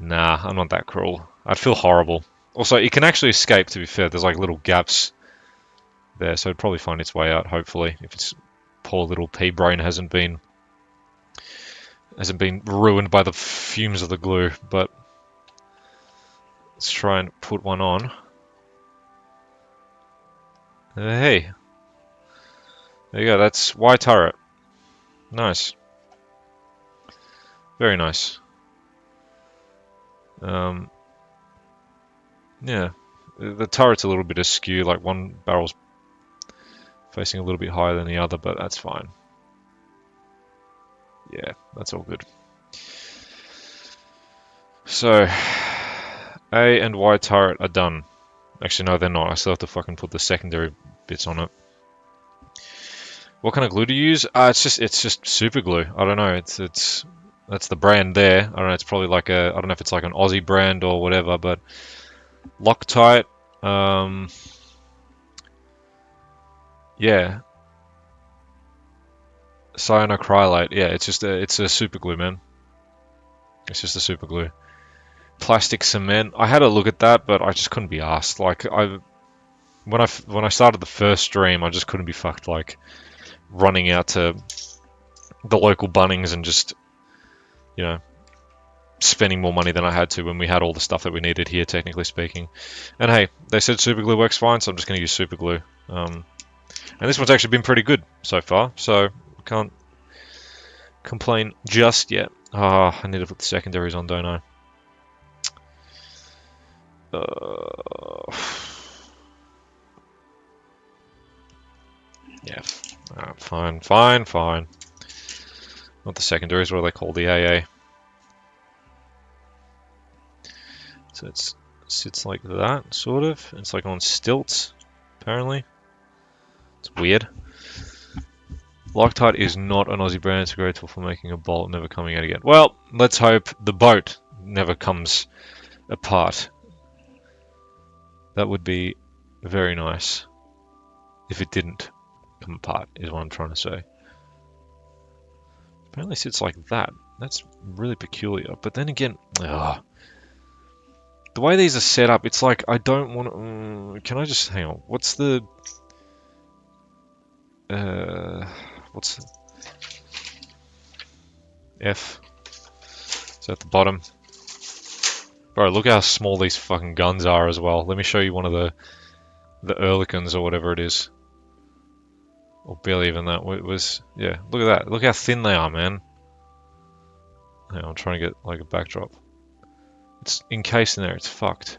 Nah, I'm not that cruel. I'd feel horrible. Also, it can actually escape, to be fair. There's like little gaps there, so it'd probably find its way out, hopefully, if its poor little pea brain hasn't been ruined by the fumes of the glue. But let's try and put one on. Hey, there you go. That's Y turret. Nice, very nice. Yeah, the turret's a little bit askew. Like one barrel's facing a little bit higher than the other, but that's fine. Yeah, that's all good. So, A and Y turret are done. Actually, no, they're not. I still have to fucking put the secondary bits on it. What kind of glue to use? It's just super glue. I don't know. That's the brand there. I don't know. It's probably like I don't know if it's like an Aussie brand or whatever, but Loctite. Yeah. Cyanocrylate. Yeah, it's a super glue, man. It's just a super glue. Plastic cement. I had a look at that, but I just couldn't be asked. Like when I started the first stream, I just couldn't be fucked. Like running out to the local Bunnings and just, you know, spending more money than I had to when we had all the stuff that we needed here, technically speaking. And hey, they said super glue works fine, so I'm just going to use super glue. And this one's actually been pretty good so far, so can't complain just yet. I need to put the secondaries on, don't I? Yeah, fine. Not the secondaries, what are they called? The AA. So it sits like that, sort of. It's like on stilts, apparently. It's weird. Loctite is not an Aussie brand. It's grateful for making a bolt, never coming out again. Well, let's hope the boat never comes apart. That would be very nice if it didn't come apart, is what I'm trying to say. Apparently it sits like that. That's really peculiar. But then again, the way these are set up, it's like I don't want to... can I just... hang on. What's the... what's... F? It's at the bottom. Bro, look how small these fucking guns are as well. Let me show you one of the Ehrlichens or whatever it is. Or barely even that. It was... yeah, look at that. Look how thin they are, man. Hang on, I'm trying to get like a backdrop. It's encased in there, it's fucked.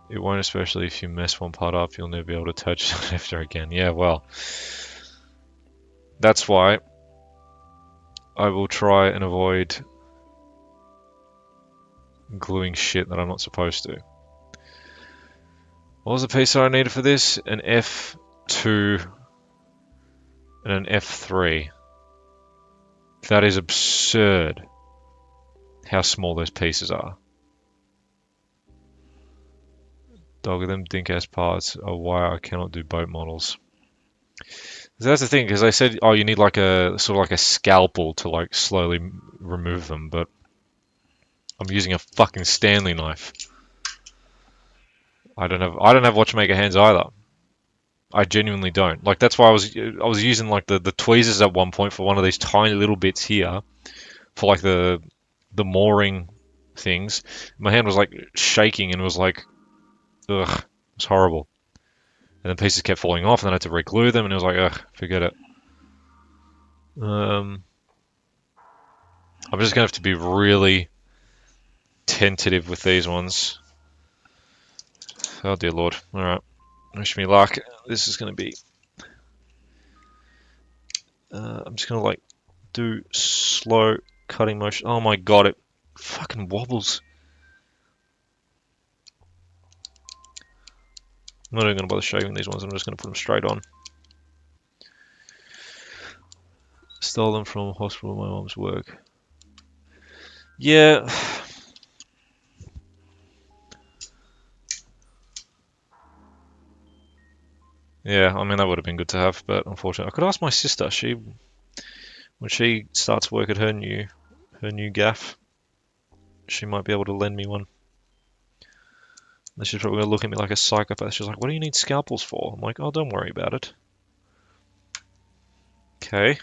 It won't, especially if you mess one part up, you'll never be able to touch it after again. Yeah, well. That's why I will try and avoid gluing shit that I'm not supposed to. What was the piece that I needed for this? An F2 and an F3. That is absurd how small those pieces are. Dog of them dink-ass parts are why I cannot do boat models. So that's the thing, because they said, oh, you need like a sort of like a scalpel to like slowly remove them, but I'm using a fucking Stanley knife. I don't have watchmaker hands either. I genuinely don't. Like that's why I was using like the tweezers at one point for one of these tiny little bits here for like the mooring things. My hand was like shaking and it was like, ugh, it was horrible. And then pieces kept falling off and then I had to re-glue them and it was like, ugh, forget it. I'm just gonna have to be really tentative with these ones. Oh dear Lord. Alright. Wish me luck. This is going to be... I'm just going to like do slow cutting motion. Oh my god, it fucking wobbles. I'm not even going to bother shaving these ones. I'm just going to put them straight on. Stole them from a hospital my mom's work. Yeah... yeah, I mean, that would have been good to have, but unfortunately, I could ask my sister. When she starts work at her new gaff, she might be able to lend me one. And she's probably going to look at me like a psychopath. She's like, what do you need scalpels for? I'm like, oh, don't worry about it. Okay.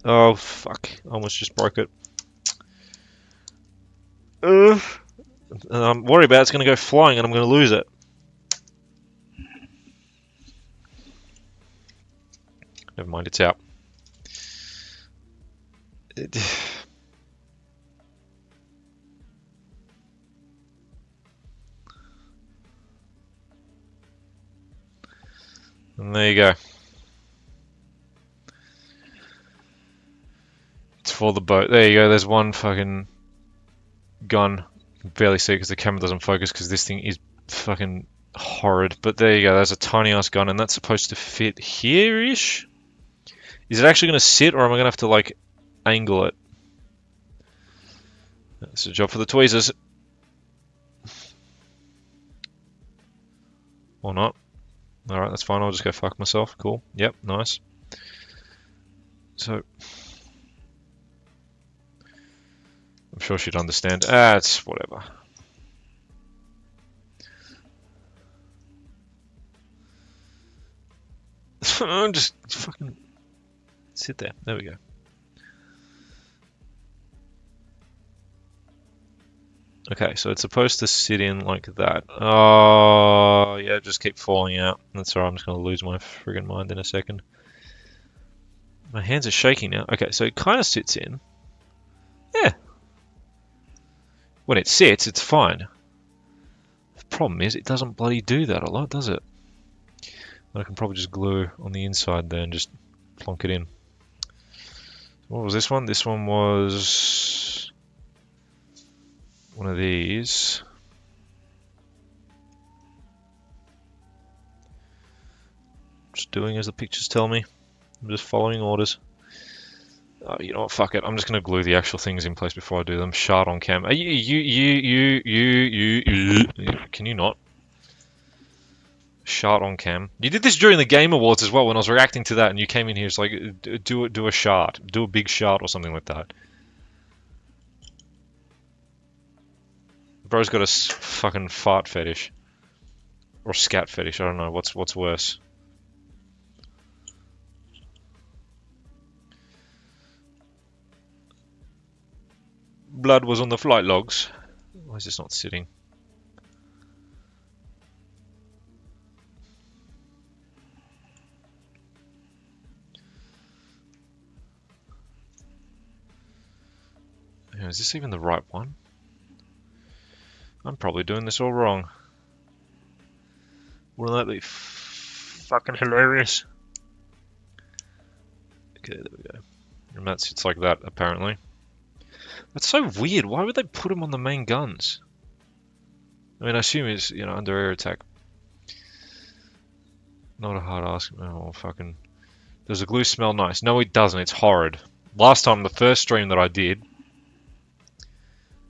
Oh, fuck. I almost just broke it. And I'm worried about it's going to go flying and I'm going to lose it. Never mind, it's out. And there you go. It's for the boat. There you go, there's one fucking gun. You can barely see it because the camera doesn't focus because this thing is fucking horrid. But there you go, there's a tiny ass gun and that's supposed to fit here-ish? Is it actually going to sit or am I going to have to like angle it? That's a job for the tweezers. Or not. Alright, that's fine, I'll just go fuck myself. Cool. Yep, nice. So... I'm sure she'd understand. It's whatever. Just fucking sit there. There we go. Okay, so it's supposed to sit in like that. Oh, yeah, just keep falling out. That's alright, I'm just going to lose my friggin' mind in a second. My hands are shaking now. Okay, so it kind of sits in. Yeah. When it sits, it's fine. The problem is, it doesn't bloody do that a lot, does it? I can probably just glue on the inside there and just plonk it in. What was this one? This one was one of these. Just doing as the pictures tell me. I'm just following orders. You know what? Fuck it. I'm just gonna glue the actual things in place before I do them. Shard on cam. Can you not? Shard on cam. You did this during the Game Awards as well when I was reacting to that, and you came in here. It's like do a shard, do a big shard or something like that. Bro's got a fucking fart fetish or scat fetish. I don't know what's worse. Blood was on the flight logs. Why is this not sitting? Is this even the right one? I'm probably doing this all wrong. Wouldn't that be fucking hilarious? Okay, there we go. And that sits like that, apparently. That's so weird. Why would they put them on the main guns? I mean, I assume it's, you know, under air attack. Not a hard ask. Oh, fucking... Does the glue smell nice? No, it doesn't. It's horrid. Last time, the first stream that I did,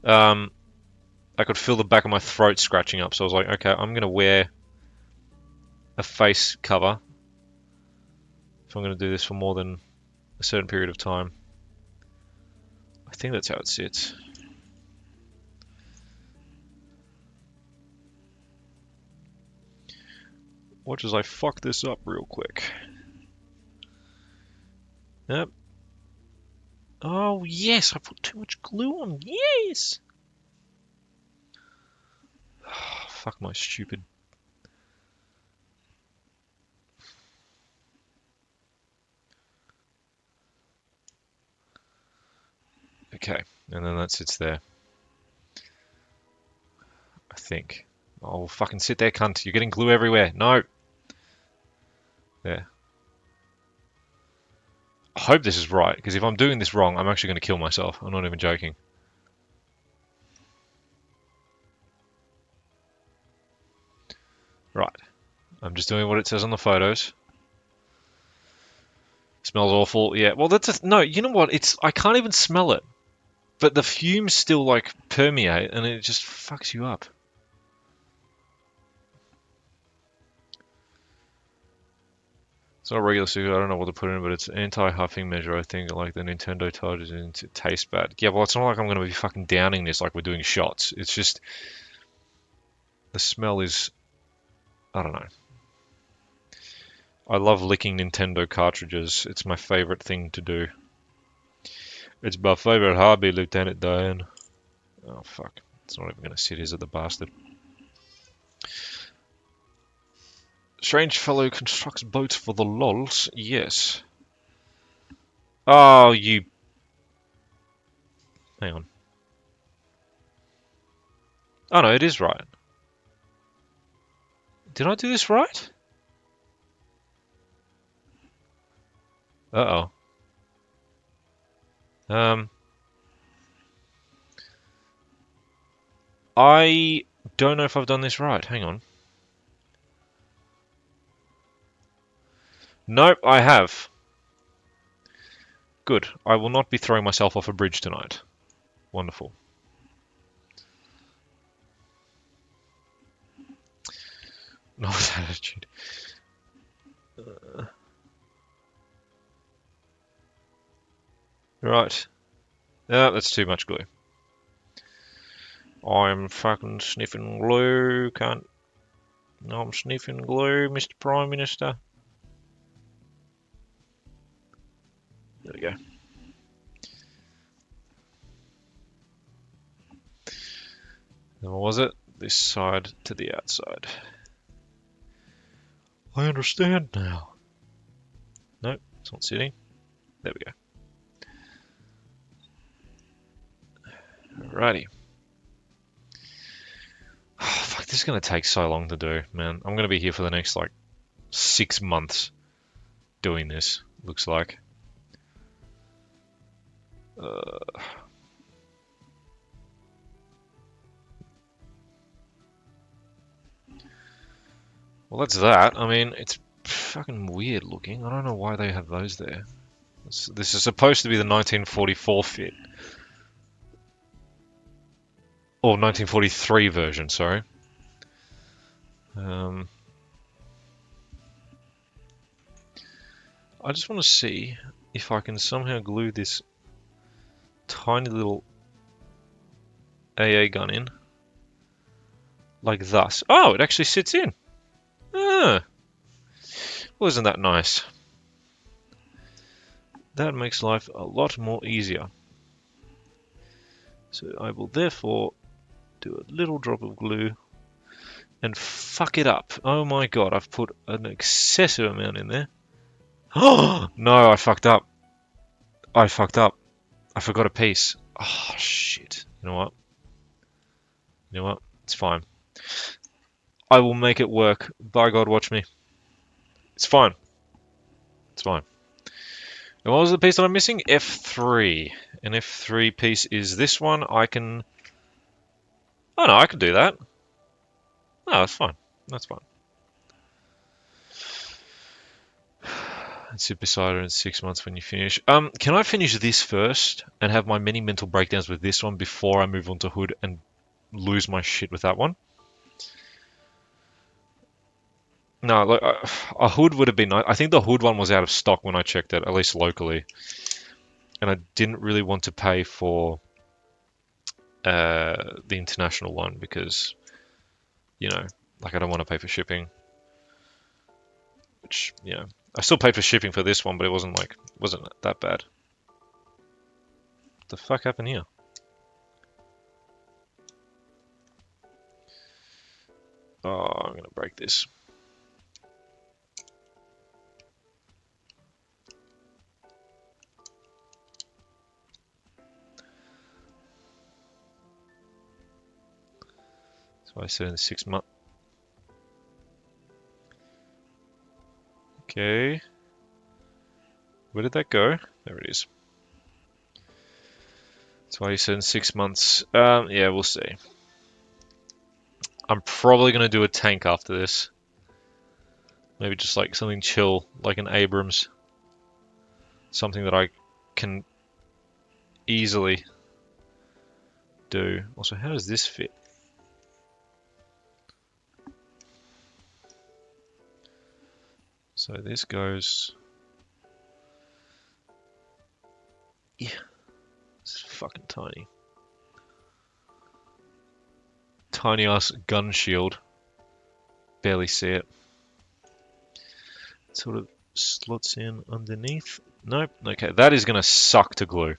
I could feel the back of my throat scratching up. So I was like, okay, I'm going to wear a face cover if I'm going to do this for more than a certain period of time. I think that's how it sits. Watch as I fuck this up real quick. Yep. Oh, yes, I put too much glue on. Yes! Fuck my stupid... Okay, and then that sits there. I think. Oh, fucking sit there, cunt. You're getting glue everywhere. No! There. I hope this is right, because if I'm doing this wrong, I'm actually going to kill myself. I'm not even joking. Right. I'm just doing what it says on the photos. Smells awful. Yeah, well, that's no, you know what? I can't even smell it. But the fumes still, like, permeate, and it just fucks you up. It's not a regular cigarette, I don't know what to put in it, but it's an anti-huffing measure, I think, like the Nintendo touches into taste bad. Yeah, well, it's not like I'm going to be fucking downing this like we're doing shots. It's just... The smell is... I don't know. I love licking Nintendo cartridges. It's my favorite thing to do. It's my favorite hobby, Lieutenant Dan. Oh, fuck. It's not even going to sit, is it, the bastard? Strange fellow constructs boats for the lols. Yes. Oh, you... Hang on. Oh, no, it is right. Did I do this right? Uh-oh. I don't know if I've done this right. Hang on. Nope, I have. Good. I will not be throwing myself off a bridge tonight. Wonderful. No attitude. Right. No, that's too much glue. I'm fucking sniffing glue, cunt. I'm sniffing glue, Mr. Prime Minister. There we go. And what was it? This side to the outside. I understand now. Nope, it's not sitting. There we go. Alrighty. Oh, fuck, this is going to take so long to do, man. I'm going to be here for the next, like, 6 months doing this, looks like. Well, that's that. I mean, it's fucking weird looking. I don't know why they have those there. This is supposed to be the 1944 fit. Or 1943 version, sorry. I just want to see if I can somehow glue this tiny little AA gun in. Like thus. Oh, it actually sits in. Ah. Well, isn't that nice? That makes life a lot more easier. So I will therefore do a little drop of glue and fuck it up. Oh my god, I've put an excessive amount in there. Oh no, I fucked up. I fucked up. I forgot a piece. Oh shit. You know what? You know what? It's fine. I will make it work. By God, watch me. It's fine. It's fine. And what was the piece that I'm missing? F3. An F3 piece is this one. I can... Oh no, I can do that. No, that's fine. That's fine. And sit beside her in 6 months when you finish. Can I finish this first and have my many mental breakdowns with this one before I move on to Hood and lose my shit with that one? No, like, a Hood would have been nice. I think the Hood one was out of stock when I checked it, at least locally. And I didn't really want to pay for the international one because, you know, like I don't want to pay for shipping. Which, you know, I still paid for shipping for this one, but it wasn't that bad. What the fuck happened here? Oh, I'm gonna break this. So I said in 6 months. Okay. Where did that go? There it is. That's why you said in 6 months. Yeah, we'll see. I'm probably going to do a tank after this. Maybe just like something chill, like an Abrams. Something that I can easily do. Also, how does this fit? So this goes... Yeah, it's fucking tiny. Tiny ass gun shield. Barely see it. It sort of slots in underneath. Nope. Okay, that is going to suck to glue.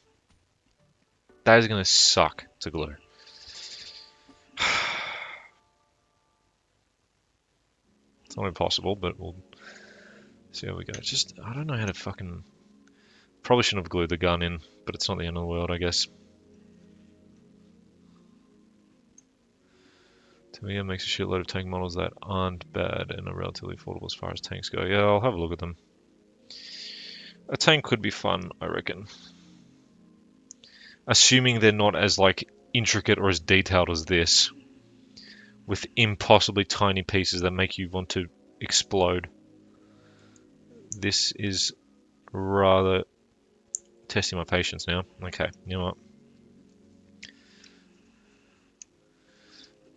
That is going to suck to glue. It's not impossible, but we'll see how we go. Just, I don't know how to fucking... Probably shouldn't have glued the gun in, but it's not the end of the world, I guess. Tamiya makes a shitload of tank models that aren't bad and are relatively affordable as far as tanks go. Yeah, I'll have a look at them. A tank could be fun, I reckon. Assuming they're not as, like, intricate or as detailed as this. With impossibly tiny pieces that make you want to explode. This is rather testing my patience now. Okay, you know what?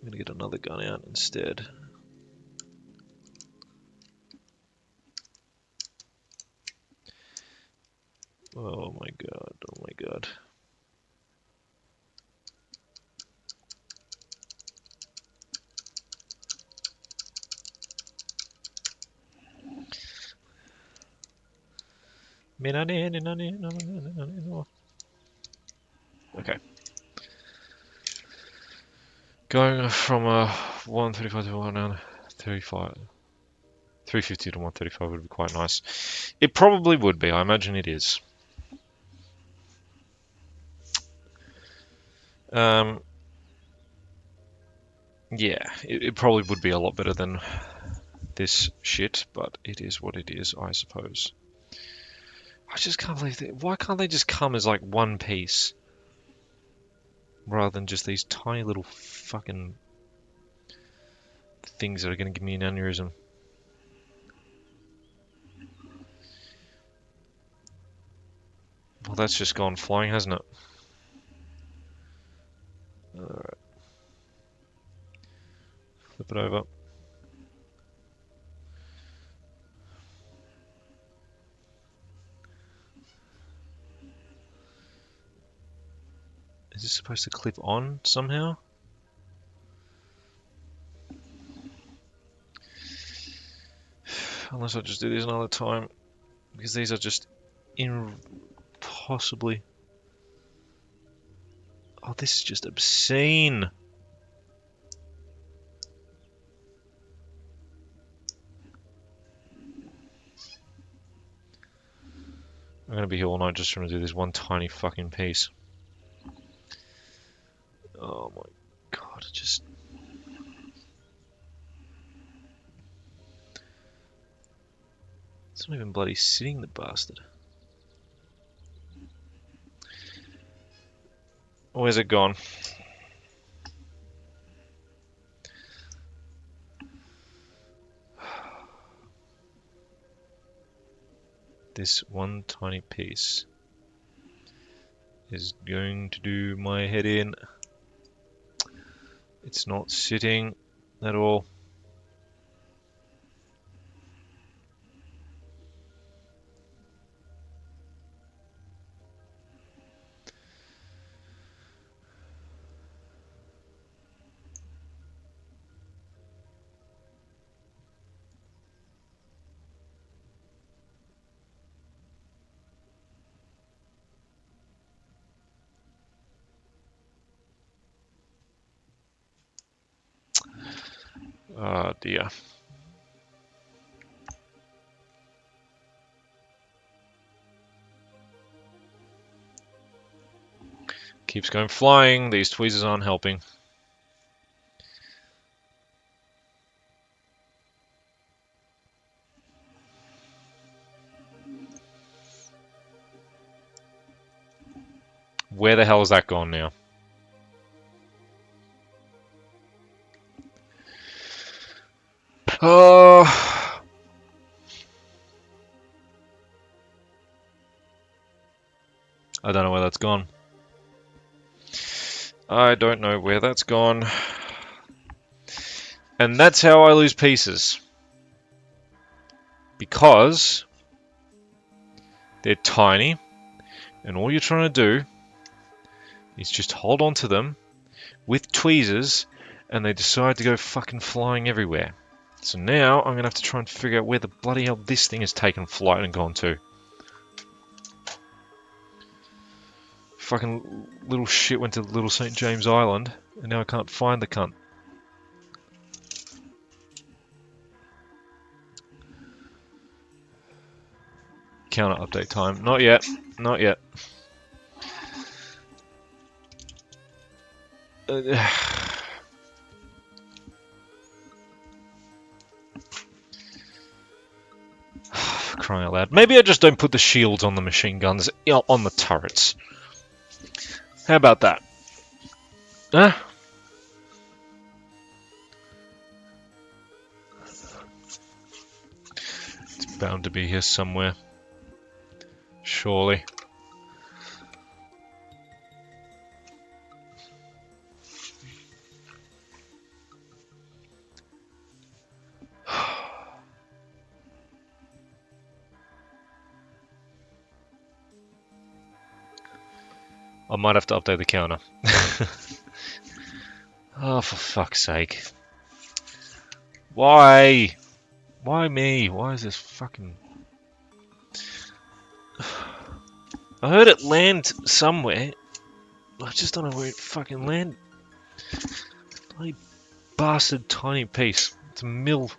I'm gonna get another gun out instead. Oh my god, oh my god. Okay. Going from a 135 to 135, 350 to 135 would be quite nice. It probably would be. I imagine it is. Yeah, it probably would be a lot better than this shit, but it is what it is, I suppose. I just can't believe that. Why can't they just come as like one piece rather than just these tiny little fucking things that are going to give me an aneurysm? Well, that's just gone flying, hasn't it? Alright. Flip it over. Is this supposed to clip on somehow? Unless I just do this another time, because these are just impossibly... Oh, this is just obscene. I'm gonna be here all night just trying to do this one tiny fucking piece. Oh my god, it just... It's not even bloody sitting, the bastard. Where's it gone? This one tiny piece is going to do my head in. It's not sitting at all. Oh dear. Keeps going flying. These tweezers aren't helping. Where the hell is that gone now? Oh. I don't know where that's gone. I don't know where that's gone. And that's how I lose pieces. Because they're tiny, and all you're trying to do is just hold on to them with tweezers, and they decide to go fucking flying everywhere. So now I'm going to have to try and figure out where the bloody hell this thing has taken flight and gone to. Fucking little shit went to Little St. James Island, and now I can't find the cunt. Counter update time. Not yet. Not yet. Crying out loud. Maybe I just don't put the shields on the machine guns, on the turrets. How about that? Huh? It's bound to be here somewhere. Surely. I might have to update the counter. Oh, for fuck's sake. Why? Why me? Why is this fucking... I heard it land somewhere. I just don't know where it fucking landed. Bloody bastard tiny piece. It's a mill.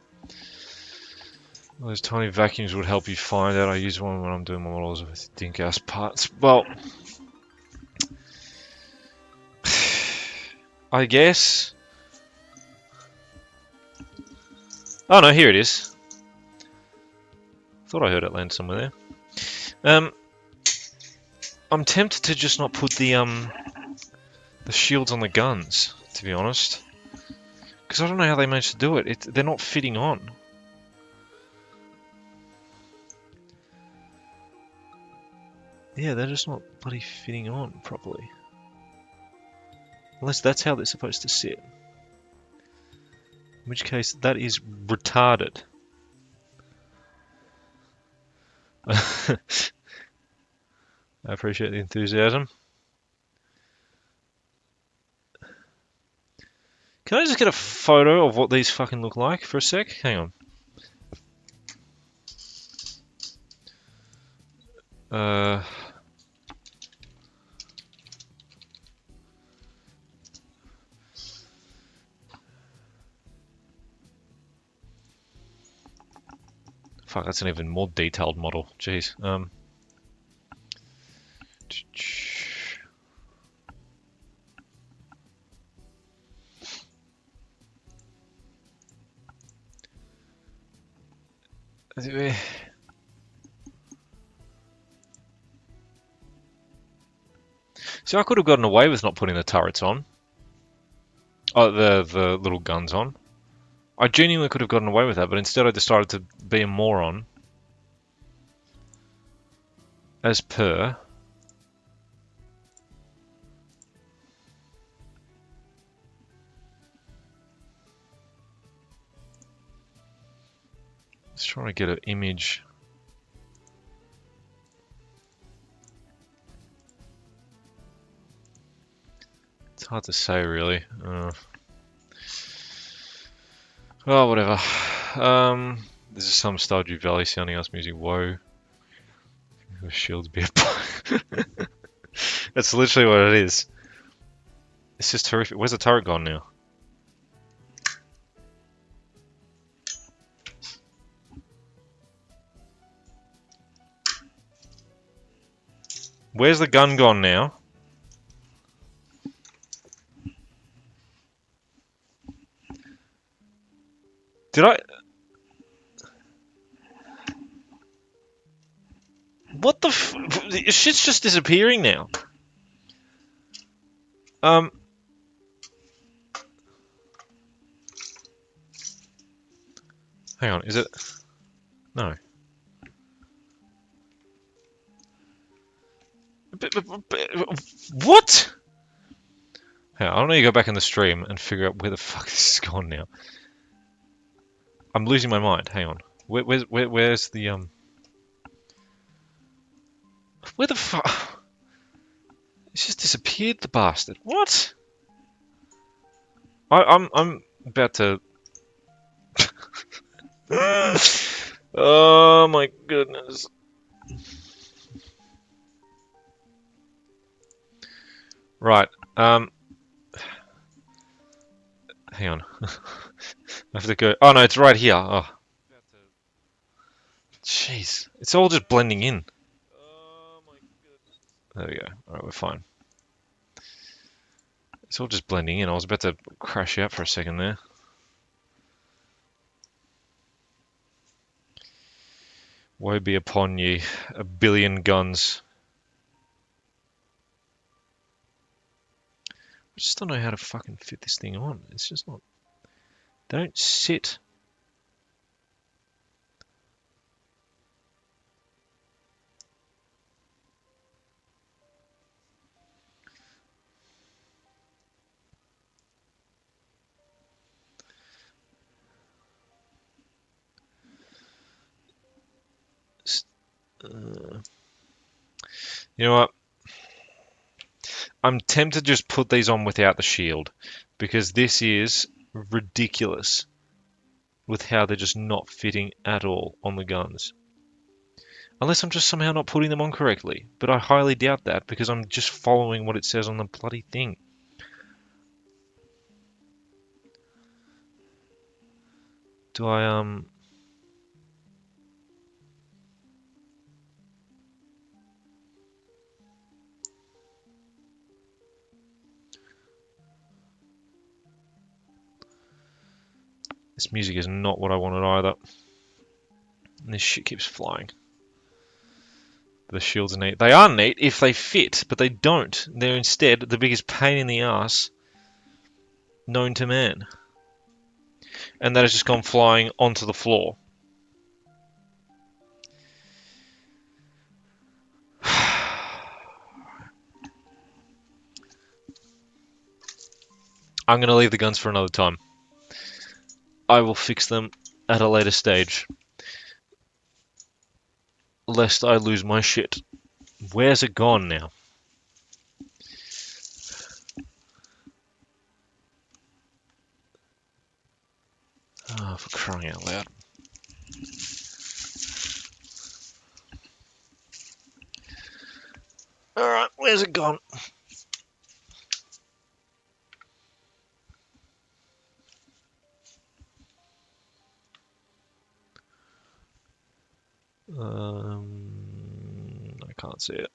Those tiny vacuums would help you find out. I use one when I'm doing my models with dink-ass parts. Well... I guess. Oh no, here it is. Thought I heard it land somewhere there. I'm tempted to just not put the shields on the guns, to be honest, because I don't know how they managed to do it. They're not fitting on. Yeah, they're just not bloody fitting on properly. Unless that's how they're supposed to sit. In which case, that is retarded. I appreciate the enthusiasm. Can I just get a photo of what these fucking look like for a sec? Hang on. Fuck, that's an even more detailed model. Jeez. So I could have gotten away with not putting the turrets on. Oh, the little guns on. I genuinely could have gotten away with that, but instead I decided to be a moron. As per. Just trying to get an image. It's hard to say, really. Oh, whatever. This is some Stardew Valley sounding ass music. Whoa. The shields be a That's literally what it is. It's just terrific. Where's the turret gone now? Where's the gun gone now? Did I... What the f... Shit's just disappearing now. Hang on, is it... No. What? Hang on, I need to go back in the stream and figure out where the fuck this is gone now. I'm losing my mind. Hang on. Where's the Where the fuck? It's just disappeared, the bastard. What? I'm about to. Oh my goodness. Right. Hang on. I have to go. Oh no, it's right here. Oh. Jeez, it's all just blending in. There we go. Alright, we're fine. It's all just blending in. I was about to crash out for a second there. Woe be upon ye, a billion guns. I just don't know how to fucking fit this thing on. It's just not... They don't sit. You know what? I'm tempted to just put these on without the shield, because this is ridiculous with how they're just not fitting at all on the guns. Unless I'm just somehow not putting them on correctly, but I highly doubt that because I'm just following what it says on the bloody thing. Do I, This music is not what I wanted either. And this shit keeps flying. The shields are neat. They are neat if they fit, but they don't. They're instead the biggest pain in the ass known to man. And that has just gone flying onto the floor. I'm going to leave the guns for another time. I will fix them at a later stage. Lest I lose my shit. Where's it gone now? Oh, for crying out loud. Alright, where's it gone? I can't see it.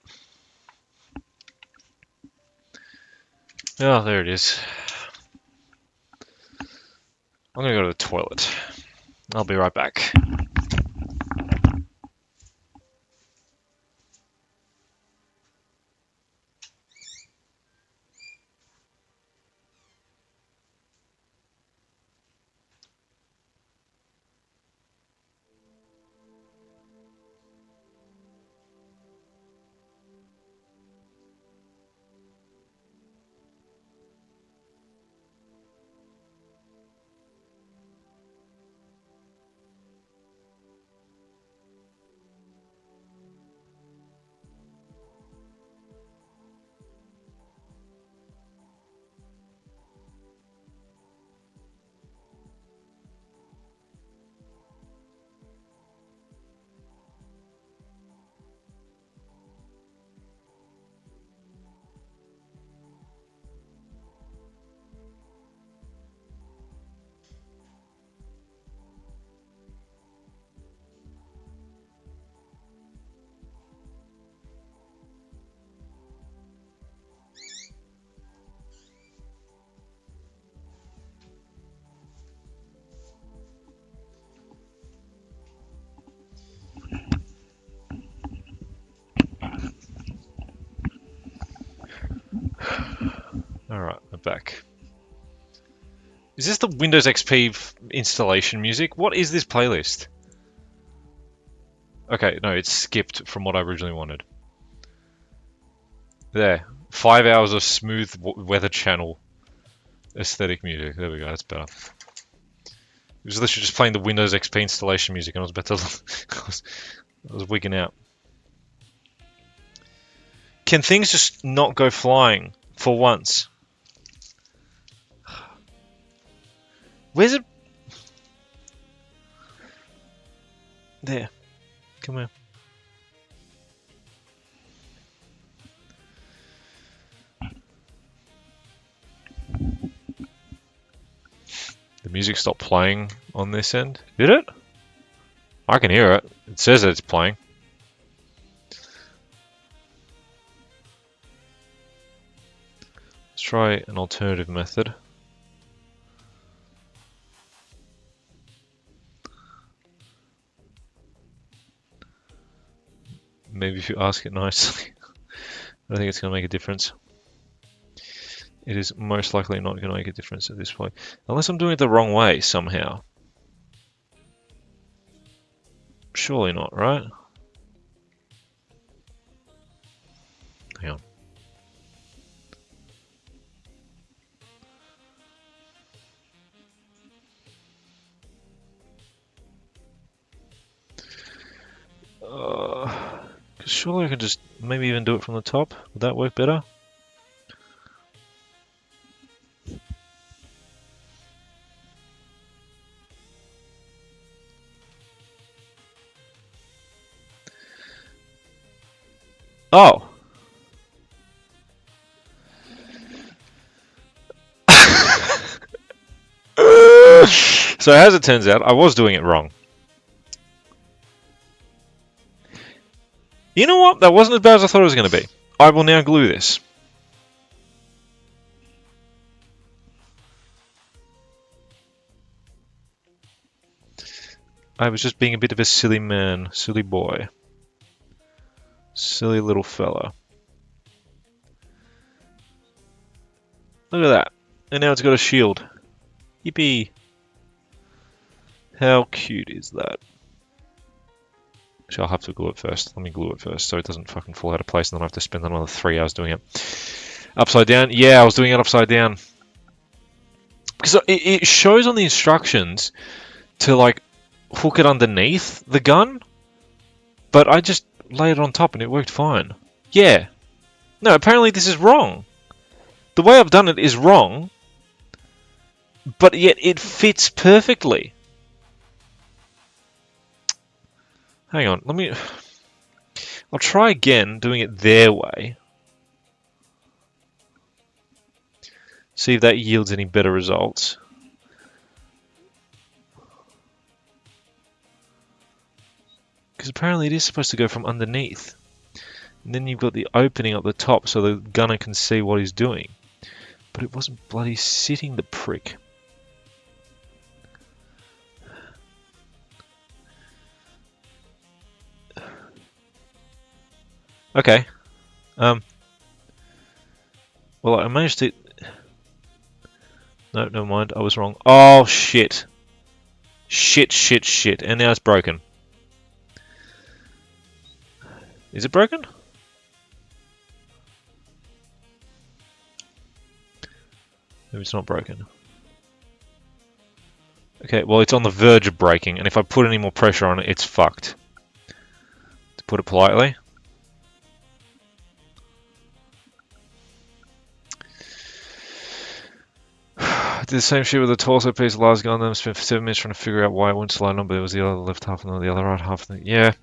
Oh, there it is. I'm gonna go to the toilet. I'll be right back. Alright, I'm back. Is this the Windows XP installation music? What is this playlist? Okay, no, it's skipped from what I originally wanted. There. 5 hours of smooth weather channel aesthetic music. There we go, that's better. It was literally just playing the Windows XP installation music and I was about to... I was wigging out. Can things just not go flying for once? Where's it? There. Come here. The music stopped playing on this end. Did it? I can hear it. It says that it's playing. Let's try an alternative method. Maybe if you ask it nicely. I don't think it's going to make a difference. It is most likely not going to make a difference at this point. Unless I'm doing it the wrong way somehow. Surely not, right? Hang on. Surely I could just maybe even do it from the top. Would that work better? Oh! So as it turns out, I was doing it wrong. You know what? That wasn't as bad as I thought it was going to be. I will now glue this. I was just being a bit of a silly man, silly boy. Silly little fella. Look at that. And now it's got a shield. Yippee. How cute is that? Actually, I'll have to glue it first. Let me glue it first so it doesn't fucking fall out of place and then I have to spend another 3 hours doing it. Upside down? Yeah, I was doing it upside down. Because it shows on the instructions to, like, hook it underneath the gun, but I just laid it on top and it worked fine. Yeah. No, apparently this is wrong. The way I've done it is wrong, but yet it fits perfectly. Hang on, I'll try again doing it their way. See if that yields any better results. Because apparently it is supposed to go from underneath. And then you've got the opening up the top so the gunner can see what he's doing. But it wasn't bloody sitting, the prick. Okay. Well, I managed to... No, never mind. I was wrong. Oh, shit. Shit. And now it's broken. Is it broken? Maybe it's not broken. Okay, well, it's on the verge of breaking, and if I put any more pressure on it, it's fucked. To put it politely. I did the same shit with the torso piece of last gun, then spent 7 minutes trying to figure out why it wouldn't slide on, but it was the other left half and the other right half. Yeah.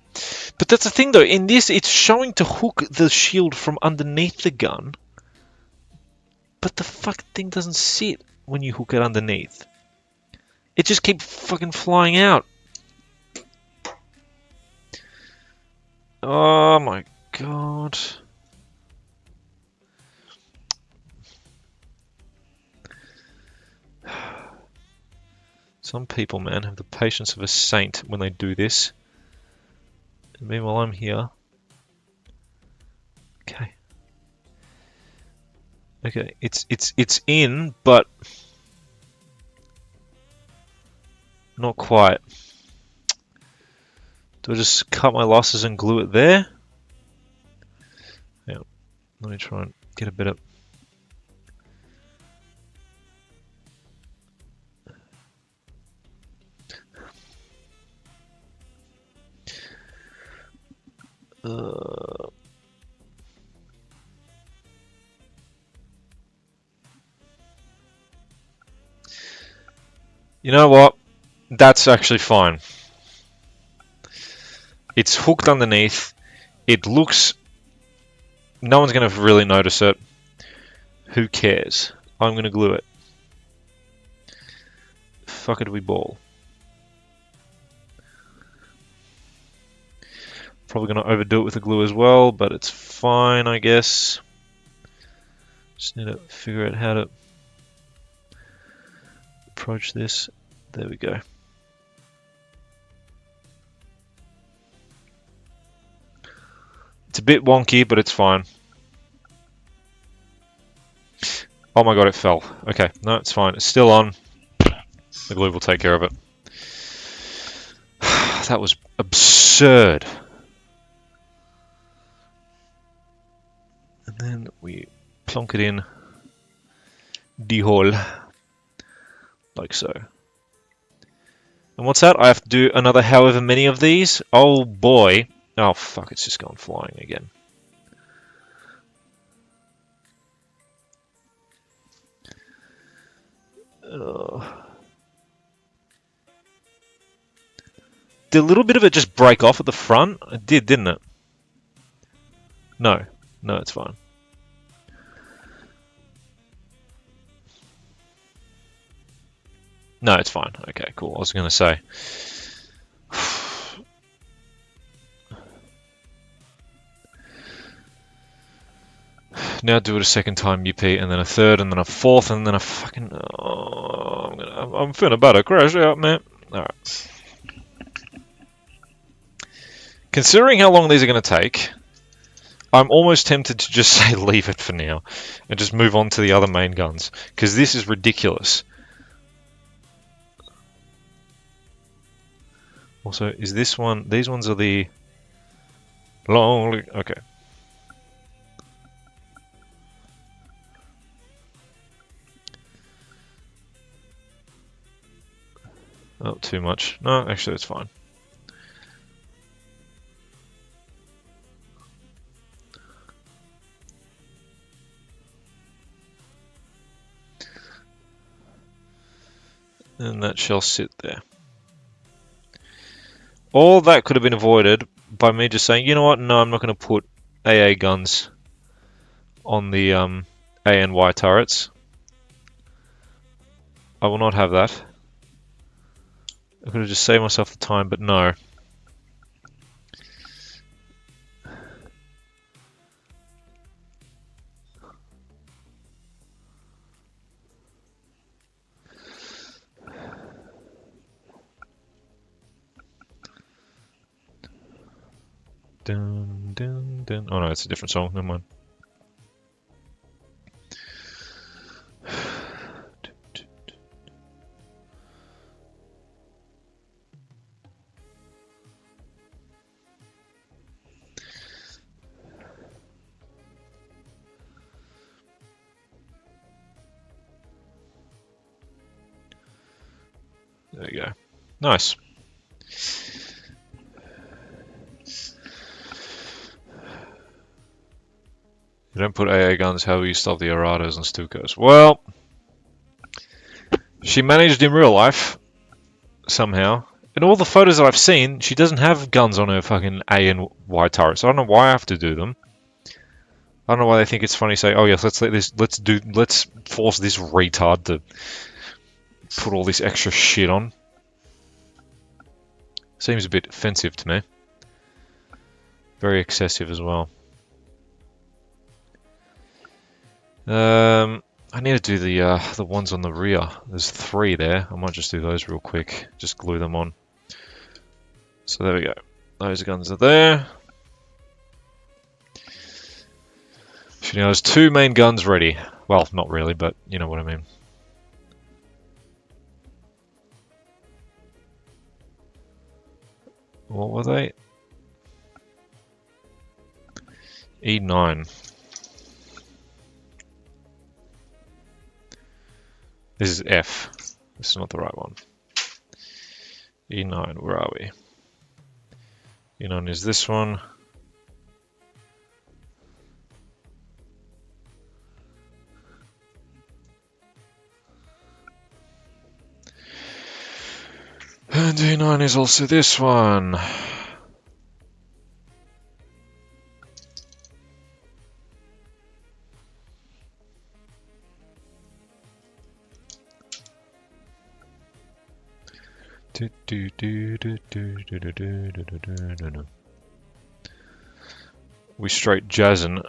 But that's the thing, though. In this, it's showing to hook the shield from underneath the gun, but the fucking thing doesn't sit when you hook it underneath. It just keeps fucking flying out. Oh my god. Some people, man, have the patience of a saint when they do this. And meanwhile, I'm here. Okay. Okay, it's in, but not quite. Do I just cut my losses and glue it there? Yeah. Let me try and get a bit of... You know what? That's actually fine. It's hooked underneath. It looks... No one's going to really notice it. Who cares? I'm going to glue it. Fuck it, we ball. Probably going to overdo it with the glue as well, but it's fine, I guess. Just need to figure out how to approach this. There we go. It's a bit wonky, but it's fine. Oh my god, it fell. Okay, no, it's fine. It's still on. The glue will take care of it. That was absurd. And then we plonk it in the hole, like so. And what's that? I have to do another however many of these? Oh boy. Oh fuck, it's just gone flying again. Did a little bit of it just break off at the front? It did, didn't it? No. No, it's fine. No, it's fine. Okay, cool. I was going to say. Now do it a second time, UP, and then a third, and then a fourth, and then a fucking... Oh, I'm feeling about to crash out, man. Alright. Considering how long these are going to take, I'm almost tempted to just say leave it for now and just move on to the other main guns, because this is ridiculous. Also, is this one... These ones are the... long... Okay. Not too much. No, actually, it's fine. And that shall sit there. All that could have been avoided by me just saying, you know what, no, I'm not going to put AA guns on the A and Y turrets. I will not have that. I could have just saved myself the time, but no. Dun, dun, dun. Oh no, it's a different song, never mind. There we go. Nice. You don't put AA guns, how will you stop the Arados and Stukas? Well, she managed in real life, somehow. In all the photos that I've seen, she doesn't have guns on her fucking A and Y turrets. I don't know why I have to do them. I don't know why they think it's funny to say, oh yes, let's force this retard to put all this extra shit on. Seems a bit offensive to me. Very excessive as well. I need to do the ones on the rear. There's 3 there. I might just do those real quick. Just glue them on. So there we go. Those guns are there. So now there's 2 main guns ready. Well, not really, but you know what I mean. What were they? E9. This is F. This is not the right one. E9, where are we? E9 is this one. And E9 is also this one. We straight jazzin'.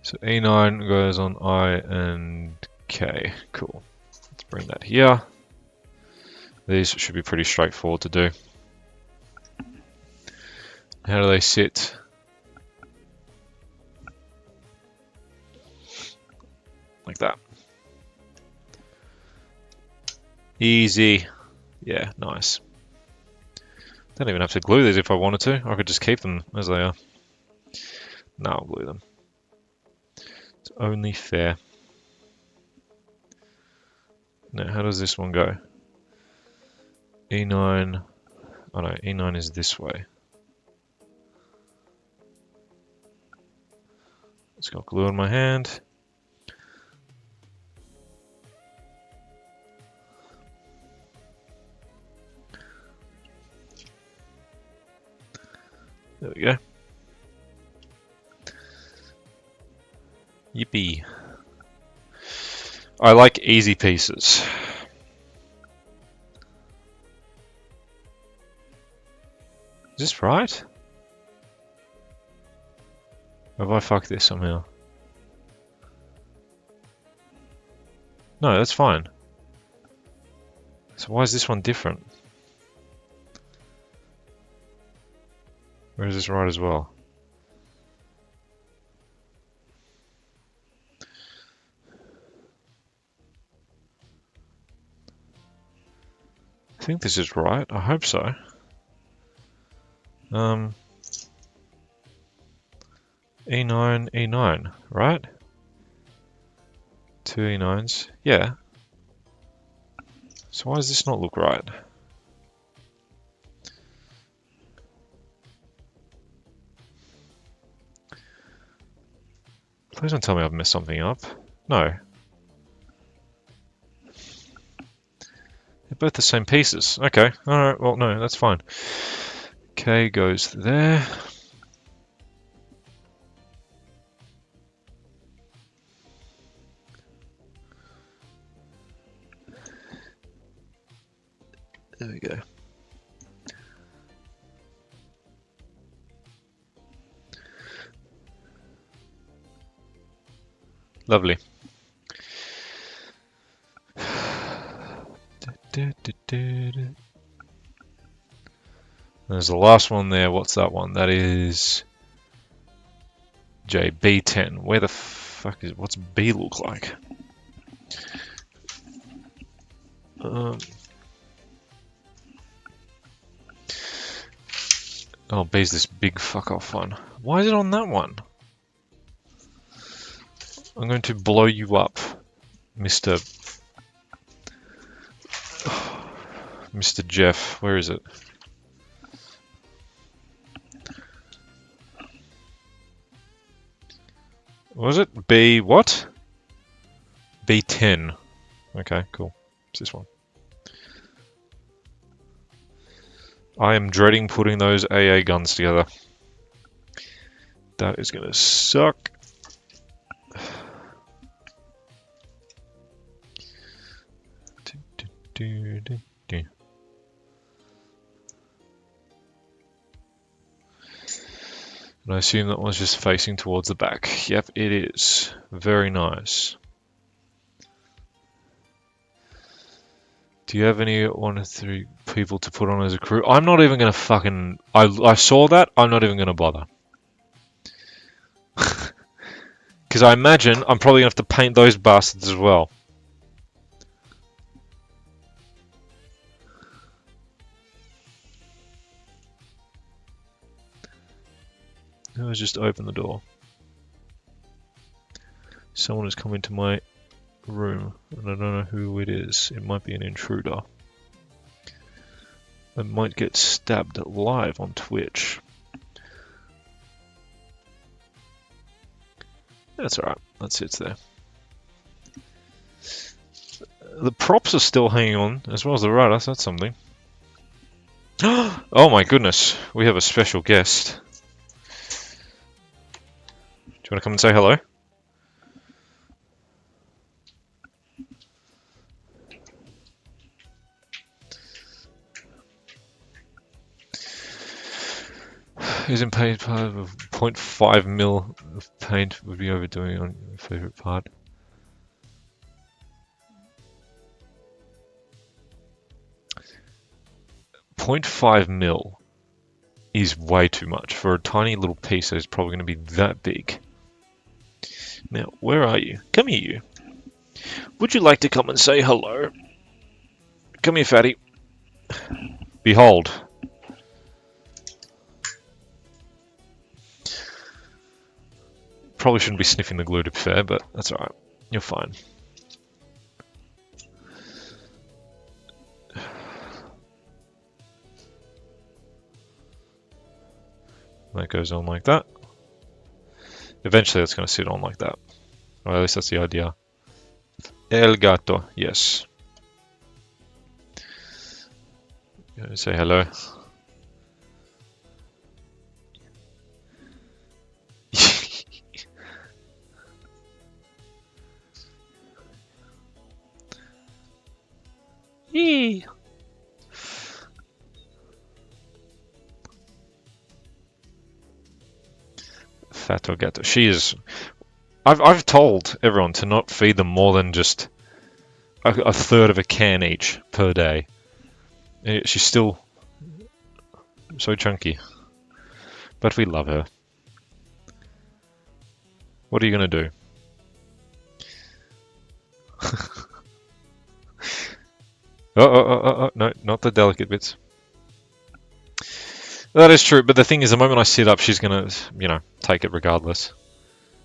So E9 goes on I and K. Cool. Let's bring that here. These should be pretty straightforward to do. How do they sit? Like that. Easy. Yeah, nice. Don't even have to glue these if I wanted to. I could just keep them as they are. No, I'll glue them. It's only fair. Now, how does this one go? E9. Oh no, E9 is this way. It's got glue in my hand. There we go. Yippee. I like easy pieces. Is this right? Or have I fucked this somehow? No, that's fine. So why is this one different? Or is this right as well? I think this is right. I hope so. E9, E9, right? Two E9s. Yeah. So why does this not look right? Please don't tell me I've messed something up. No. They're both the same pieces. Okay. Alright, well, no, that's fine. K goes there. There we go. Lovely. There's the last one there. What's that one? That is JB10. Where the fuck is... What's B look like? Oh, B's this big fuck off one. Why is it on that one? I'm going to blow you up, Mr. Mr. Jeff. Where is it? What was it? B what? B10. Okay, cool. It's this one. I am dreading putting those AA guns together. That is gonna suck. And I assume that one's just facing towards the back. Yep, it is. Very nice. Do you have any 1 or 3 people to put on as a crew? I'm not even going to fucking... I saw that. I'm not even going to bother. Because I imagine I'm probably going to have to paint those bastards as well. Let's just open the door. Someone has come into my room, and I don't know who it is. It might be an intruder. I might get stabbed live on Twitch. That's alright. That sits there. The props are still hanging on, as well as the rudder. That's something. Oh my goodness. We have a special guest. Do you want to come and say hello? Isn't paint part of 0.5 mil of paint would be overdoing on your favorite part? .5 mil is way too much for a tiny little piece that is probably going to be that big. Now, where are you? Come here, you. Would you like to come and say hello? Come here, fatty. Behold. Probably shouldn't be sniffing the glue to be fair, but that's alright. You're fine. That goes on like that. Eventually that's going to sit on like that. Or at least that's the idea. El gato, yes. Say hello. Yee. Fato gato. She is... I've told everyone to not feed them more than just a third of a can each per day. She's still so chunky. But we love her. What are you going to do? No, not the delicate bits. That is true, but the thing is, the moment I sit up, she's going to, you know, take it regardless.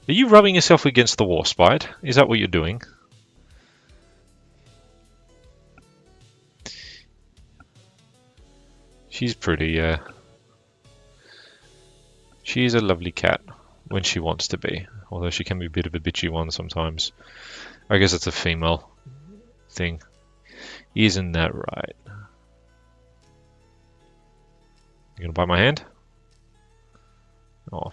Are you rubbing yourself against the Warspite? Is that what you're doing? She's pretty, yeah. She's a lovely cat when she wants to be, although she can be a bit of a bitchy one sometimes. I guess it's a female thing. Isn't that right? You gonna bite my hand? Oh.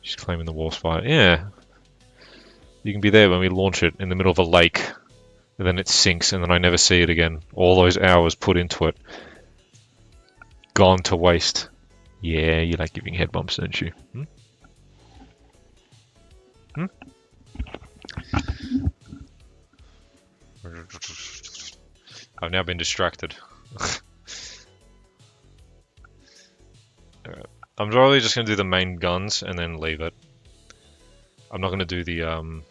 She's claiming the Warspite. Yeah. You can be there when we launch it in the middle of a lake, and then it sinks, and then I never see it again. All those hours put into it, gone to waste. Yeah, you like giving head bumps, don't you? Hmm? Hmm? I've now been distracted. Alright. I'm probably just going to do the main guns and then leave it. I'm not going to do the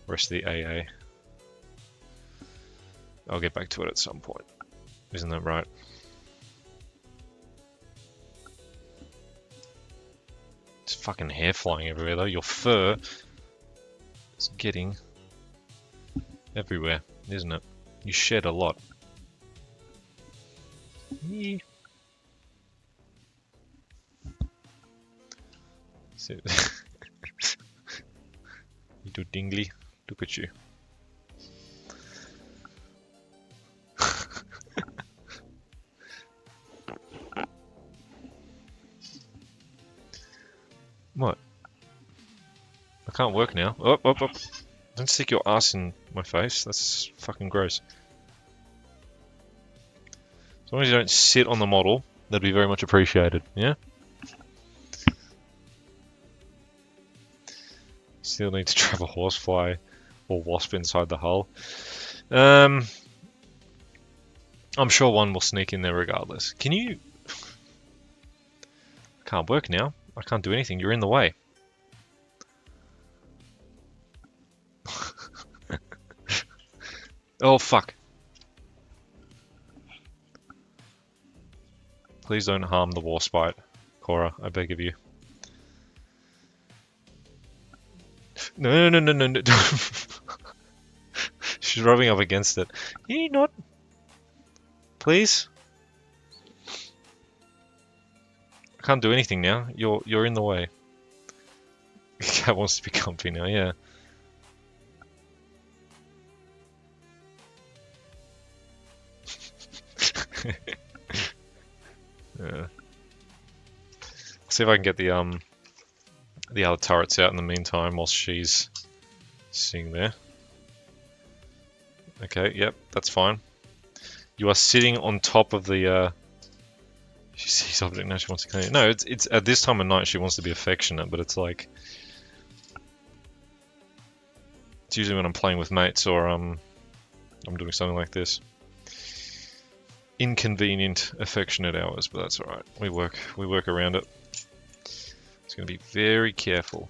rest of the AA. I'll get back to it at some point. Isn't that right? It's fucking hair flying everywhere though. Your fur is getting everywhere, isn't it? You shed a lot. Yeah. You do dingly. Look at you. What? I can't work now. Oh. Don't stick your ass in my face. That's fucking gross. As long as you don't sit on the model, that'd be very much appreciated. Yeah? Still need to trap a horsefly or wasp inside the hull. I'm sure one will sneak in there regardless. Can you... Can't work now. I can't do anything. You're in the way. Oh, fuck. Please don't harm the Warspite, Cora. I beg of you. No. She's rubbing up against it. You not... Please? I can't do anything now. You're in the way. Cat wants to be comfy now, yeah. Yeah. See if I can get the other turrets out in the meantime whilst she's sitting there. Okay, yep, that's fine. You are sitting on top of the she sees object now, she wants to clean it. No, it's at this time of night she wants to be affectionate, but it's like it's usually when I'm playing with mates or I'm doing something like this. Inconvenient, affectionate hours, but that's alright. We work around it. It's going to be very careful.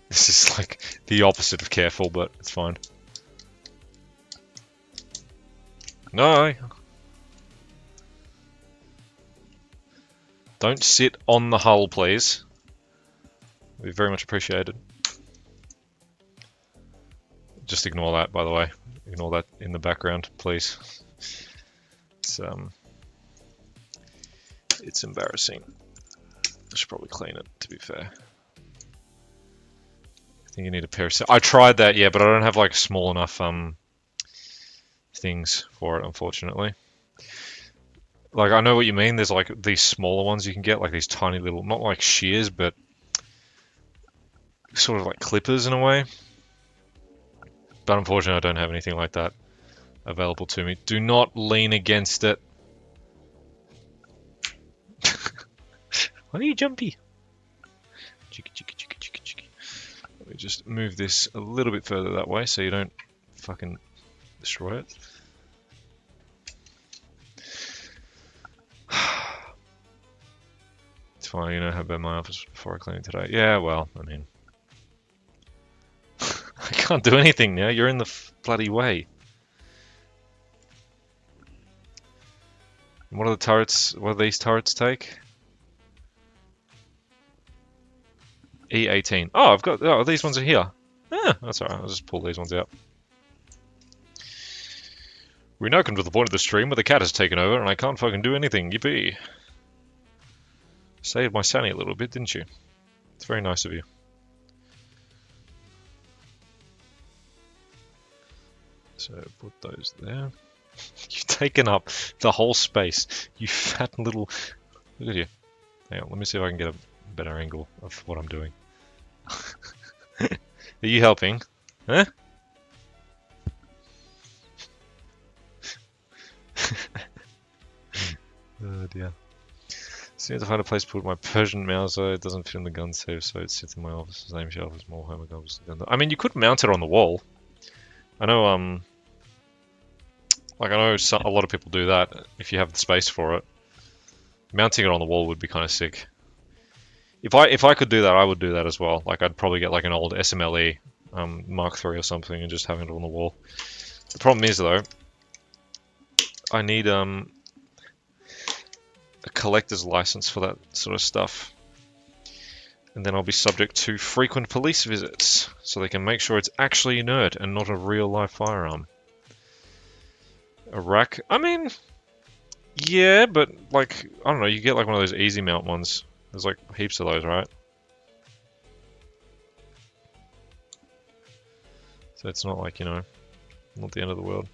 This is like the opposite of careful, but it's fine. No! Don't sit on the hull, please. Would be very much appreciated. Just ignore that, by the way. Ignore that in the background, please. It's embarrassing. I should probably clean it, to be fair. I think you need a pair of... I tried that, yeah, but I don't have like small enough things for it, unfortunately. Like, I know what you mean. There's like these smaller ones you can get, like these tiny little, not like shears, but sort of like clippers in a way. But unfortunately, I don't have anything like that. available to me. Do not lean against it. Why are you jumpy? Cheeky, cheeky, cheeky, cheeky, cheeky. Let me just move this a little bit further that way so you don't fucking destroy it. It's fine, you know how bad my office was before I cleaned it today. Yeah, well, I mean... I can't do anything now, you're in the bloody way. What are the turrets, what do these turrets take? E18. Oh, I've got, oh, these ones are here. Ah, that's alright, I'll just pull these ones out. We now come to the point of the stream where the cat has taken over and I can't fucking do anything, yippee. Saved my sanity a little bit, didn't you? It's very nice of you. So, put those there. You've taken up the whole space, you fat little... Look at you. Hang on, let me see if I can get a better angle of what I'm doing. Are you helping? Huh? Oh dear. So I need to find a place to put my Persian Mauser. It doesn't fit in the gun safe, so it sits in my office. The same shelf as more home guns. I mean, you could mount it on the wall. I know, like I know a lot of people do that if you have the space for it. Mounting it on the wall would be kind of sick. If I could do that, I would do that as well. Like I'd probably get like an old SMLE Mark III or something and just have it on the wall. The problem is though, I need a collector's license for that sort of stuff. And then I'll be subject to frequent police visits, so they can make sure it's actually inert and not a real life firearm. A rack? I mean, yeah, but like, I don't know, you get like one of those easy mount ones. There's like heaps of those, right? So it's not like, you know, not the end of the world.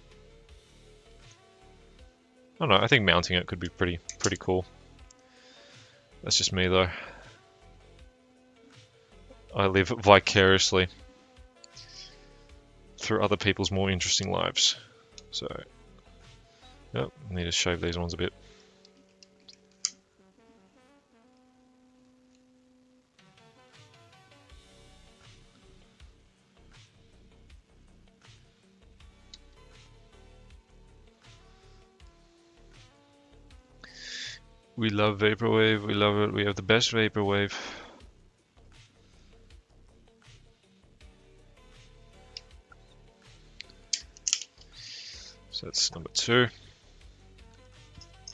I don't know, I think mounting it could be pretty cool. That's just me though. I live vicariously through other people's more interesting lives. So, yep, need to shave these ones a bit. We love Vaporwave, we love it, we have the best Vaporwave. So that's number 2.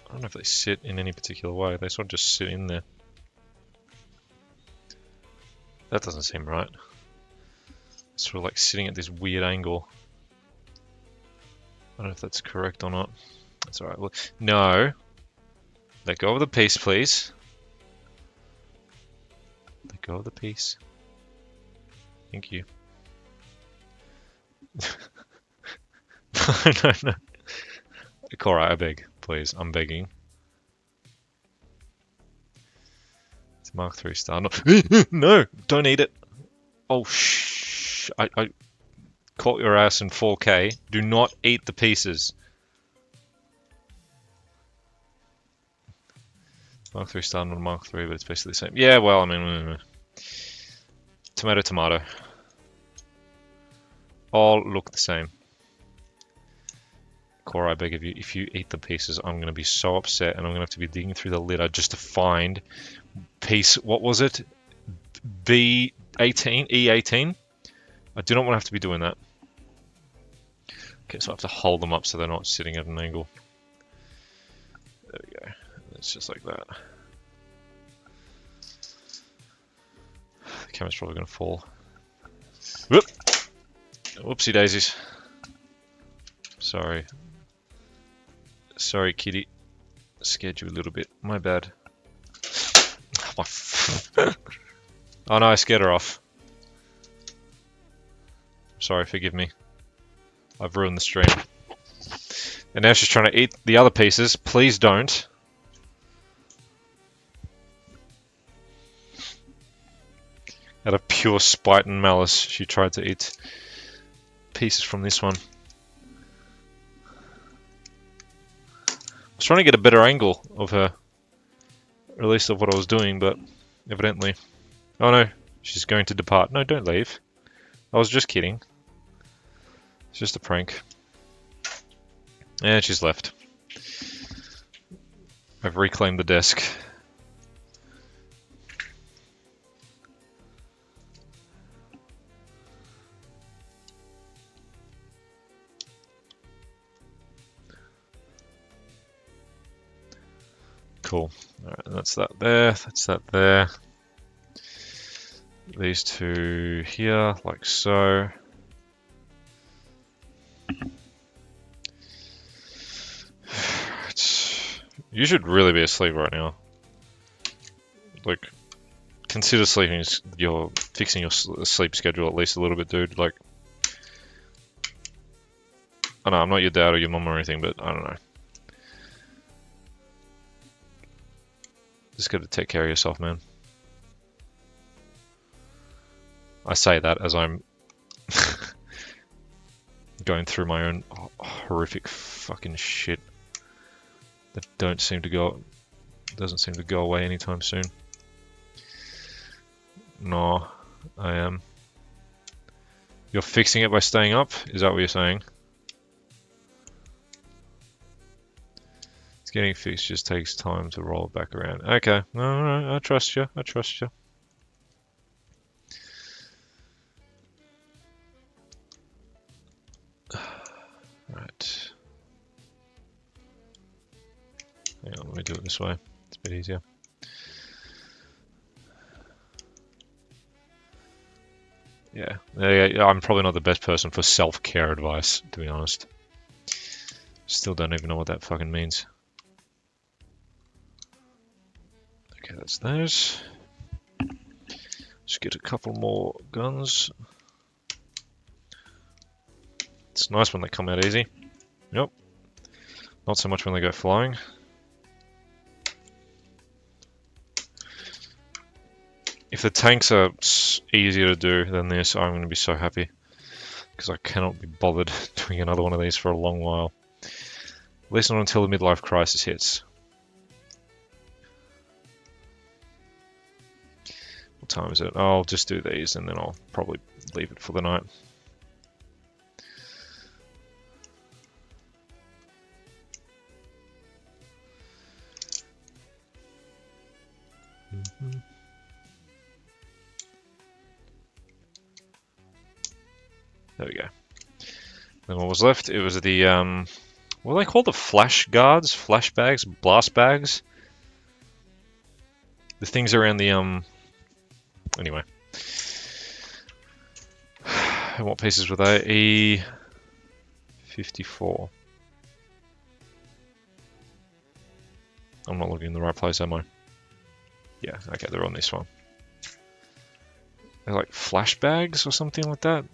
I don't know if they sit in any particular way, they sort of just sit in there. That doesn't seem right. It's sort of like sitting at this weird angle. I don't know if that's correct or not. That's alright. Well, no. Let go of the piece, please. Let go of the piece. Thank you. No. Cora, I beg, please. I'm begging. It's Mark III star. No, no, don't eat it. Oh, shh. I caught your ass in 4K. Do not eat the pieces. Mark III star, not Mark III, but it's basically the same. Yeah, well, I mean, tomato, tomato. All look the same. Cora, I beg of you, if you eat the pieces, I'm going to be so upset, and I'm going to have to be digging through the litter just to find piece, what was it? B18, E18? I do not want to have to be doing that. Okay, so I have to hold them up so they're not sitting at an angle. There we go. It's just like that. The camera's probably going to fall. Whoop! Whoopsie daisies. Sorry. Sorry, kitty. Scared you a little bit. My bad. Oh no, I scared her off. Sorry, forgive me. I've ruined the stream. And now she's trying to eat the other pieces. Please don't. Out of pure spite and malice, she tried to eat pieces from this one. was trying to get a better angle of her, or at least of what I was doing, but evidently... Oh no, she's going to depart. No, don't leave. I was just kidding. It's just a prank. And she's left. I've reclaimed the desk. Cool. Alright, that's that there. That's that there. These two here, like so. You should really be asleep right now. Like, consider sleeping. You're fixing your sleep schedule at least a little bit, dude. Like, I know I'm not your dad or your mum or anything, but I don't know. Just got to take care of yourself, man. I say that as I'm going through my own horrific fucking shit that doesn't seem to go away anytime soon. No, I am. You're fixing it by staying up? Is that what you're saying? It's getting fixed, just takes time to roll it back around. Okay, alright, I trust you, I trust you. Right. Hang on, let me do it this way. It's a bit easier. Yeah, I'm probably not the best person for self-care advice, to be honest. Still don't even know what that fucking means. Okay, that's those. Let's get a couple more guns. It's nice when they come out easy. Yep. Not so much when they go flying. If the tanks are easier to do than this, I'm going to be so happy. Because I cannot be bothered doing another one of these for a long while. At least not until the midlife crisis hits. What time is it? I'll just do these and then I'll probably leave it for the night. There we go. Then what was left? It was the, what are they called? The flash guards? Flash bags? Blast bags? The things around the, anyway. And what pieces were they? E54. I'm not looking in the right place, am I? Yeah, okay, they're on this one. They're like flash bags or something like that.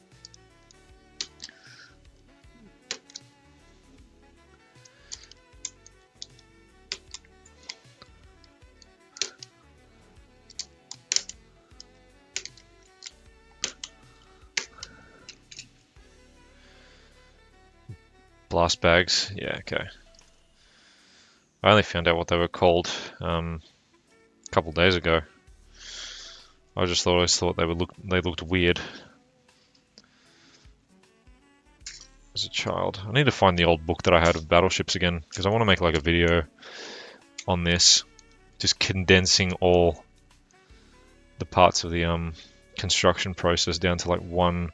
Blast bags, yeah, okay. I only found out what they were called a couple days ago. I just always thought they looked weird as a child. I need to find the old book that I had of battleships again because I want to make like a video on this, just condensing all the parts of the construction process down to like one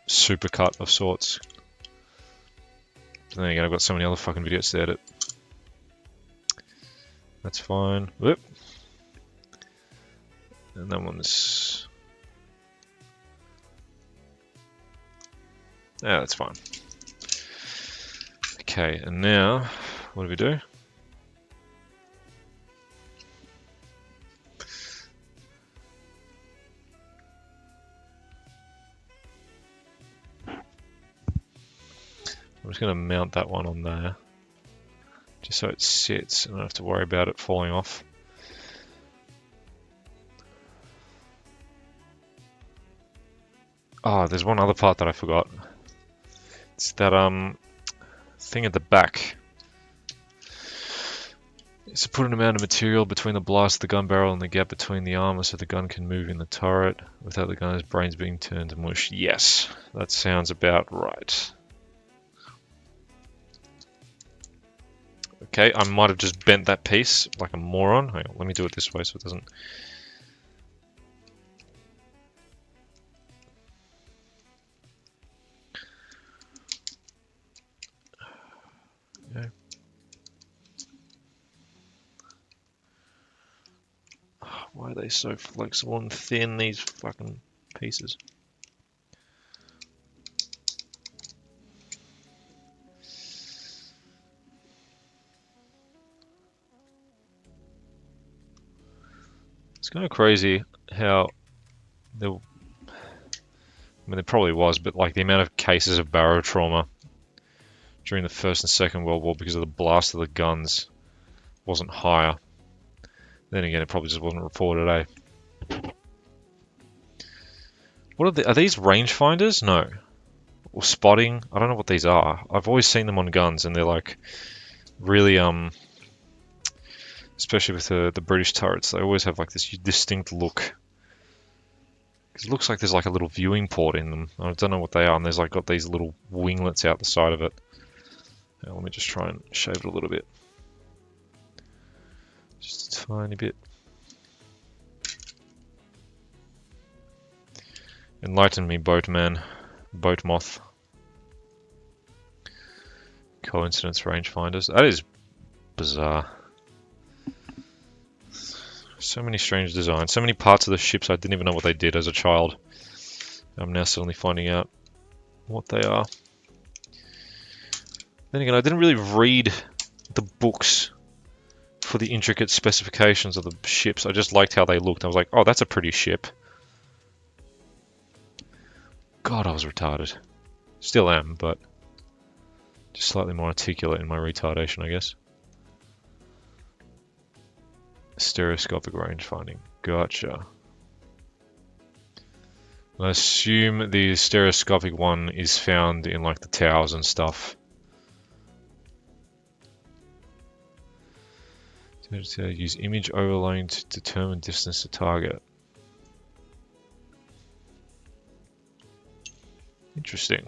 supercut of sorts. But then again, I've got so many other fucking videos to edit. That's fine. Whoop. And that one's... yeah, that's fine. Okay, and now, what do we do? I'm just going to mount that one on there, just so it sits and I don't have to worry about it falling off. Oh, there's one other part that I forgot. It's that thing at the back. So put an amount of material between the blast of the gun barrel and the gap between the armor so the gun can move in the turret without the gunner's brains being turned to mush. Yes, that sounds about right. Okay, I might have just bent that piece like a moron. Hang on, let me do it this way so it doesn't... Okay. Why are they so flexible and thin, these fucking pieces? It's kind of crazy how there, I mean, there probably was, but like the amount of cases of barrow trauma during the First and Second World War because of the blast of the guns wasn't higher. Then again, it probably just wasn't reported, eh? What are these rangefinders? No. Or spotting? I don't know what these are. I've always seen them on guns, and they're like really, especially with the British turrets, they always have like this distinct look. It looks like there's like a little viewing port in them. I don't know what they are, and there's like got these little winglets out the side of it. Now, let me just try and shave it a little bit. Just a tiny bit. Enlighten me, boatman. Boat moth. Coincidence rangefinders. That is bizarre. So many strange designs. So many parts of the ships I didn't even know what they did as a child. I'm now suddenly finding out what they are. Then again, I didn't really read the books for the intricate specifications of the ships. I just liked how they looked. I was like, oh, that's a pretty ship. God, I was retarded. Still am, but just slightly more articulate in my retardation, I guess. Stereoscopic range finding. Gotcha. I assume the stereoscopic one is found in like the towers and stuff. Use image overlaying to determine distance to target. Interesting.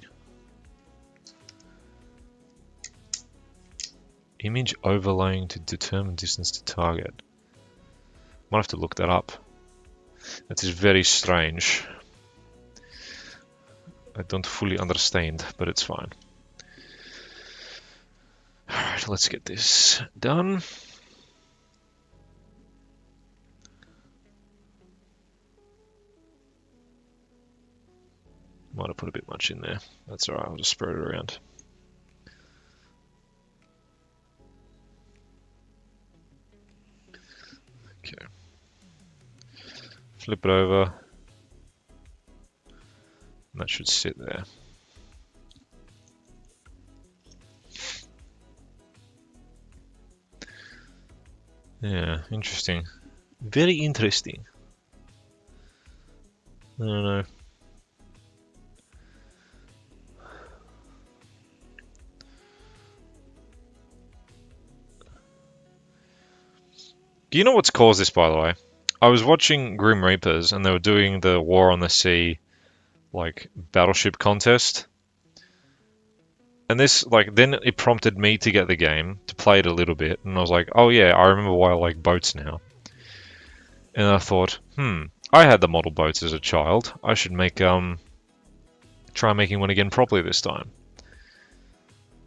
Image overlaying to determine distance to target. Might have to look that up. That is very strange. I don't fully understand, but it's fine. Alright, let's get this done. Might have put a bit much in there. That's alright, I'll just spread it around. Okay. Flip it over. And that should sit there. Yeah, interesting. Very interesting. I don't know. Do you know what's caused this, by the way? I was watching Grim Reapers, and they were doing the War on the Sea, like, battleship contest. And this, like, then it prompted me to get the game, to play it a little bit, and I was like, oh yeah, I remember why I like boats now. And I thought, I had the model boats as a child. I should make, try making one again properly this time.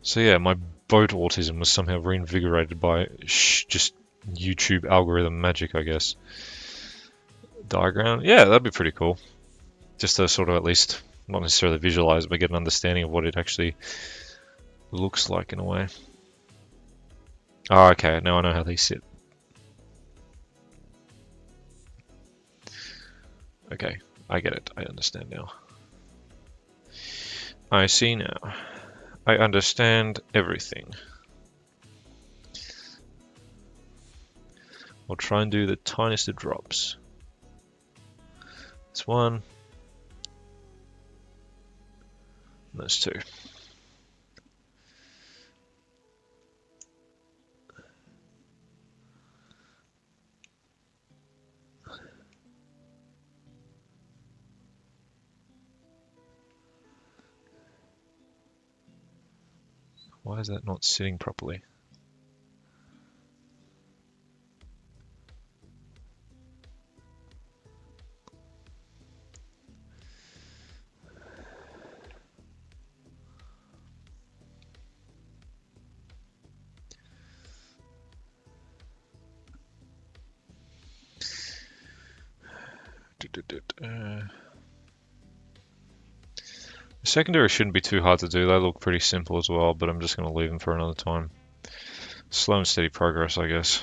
So yeah, my boat autism was somehow reinvigorated by just YouTube algorithm magic, I guess. Diagram, yeah, that'd be pretty cool. Just to sort of at least, not necessarily visualize, but get an understanding of what it actually looks like in a way. Oh, okay, now I know how they sit. Okay, I get it. I understand now. I see now. I understand everything. I'll try and do the tiniest of drops. That's one. And that's two. Why is that not sitting properly? The secondary shouldn't be too hard to do. They look pretty simple as well, but I'm just going to leave them for another time. Slow and steady progress, I guess.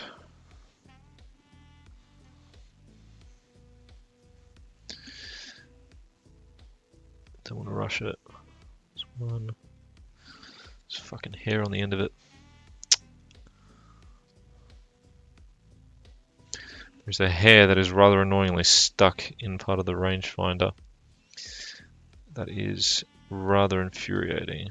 Don't want to rush it. There's one. There's fucking hair on the end of it. There's a hair that is rather annoyingly stuck in part of the rangefinder. That is rather infuriating.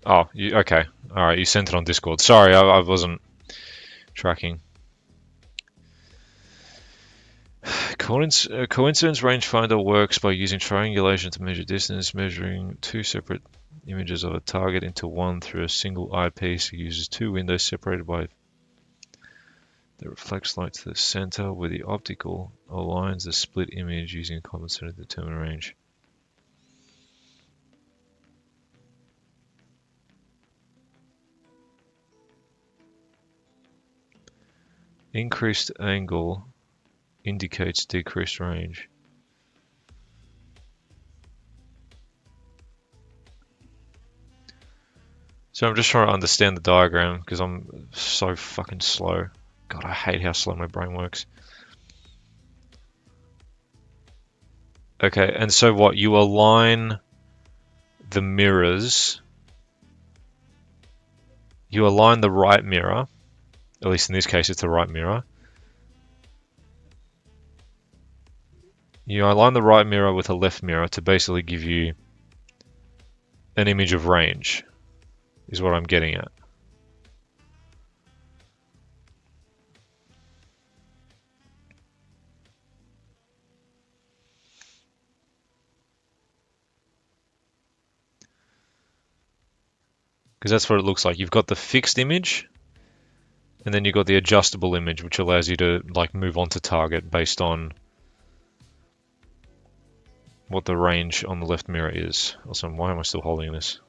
Oh, okay. Alright, you sent it on Discord. Sorry, I wasn't tracking. Coincidence rangefinder works by using triangulation to measure distance, measuring two separate images of a target into one through a single eyepiece. It uses two windows separated by that reflects light to the center, where the optical aligns the split image using a compensator to determine range. Increased angle indicates decreased range. So I'm just trying to understand the diagram because I'm so fucking slow. God, I hate how slow my brain works. Okay, and so what? You align the mirrors. You align the right mirror. At least in this case, it's the right mirror. You align the right mirror with a left mirror to basically give you an image of range, is what I'm getting at. Because that's what it looks like. You've got the fixed image, and then you've got the adjustable image, which allows you to like move on to target based on what the range on the left mirror is. Also, why am I still holding this?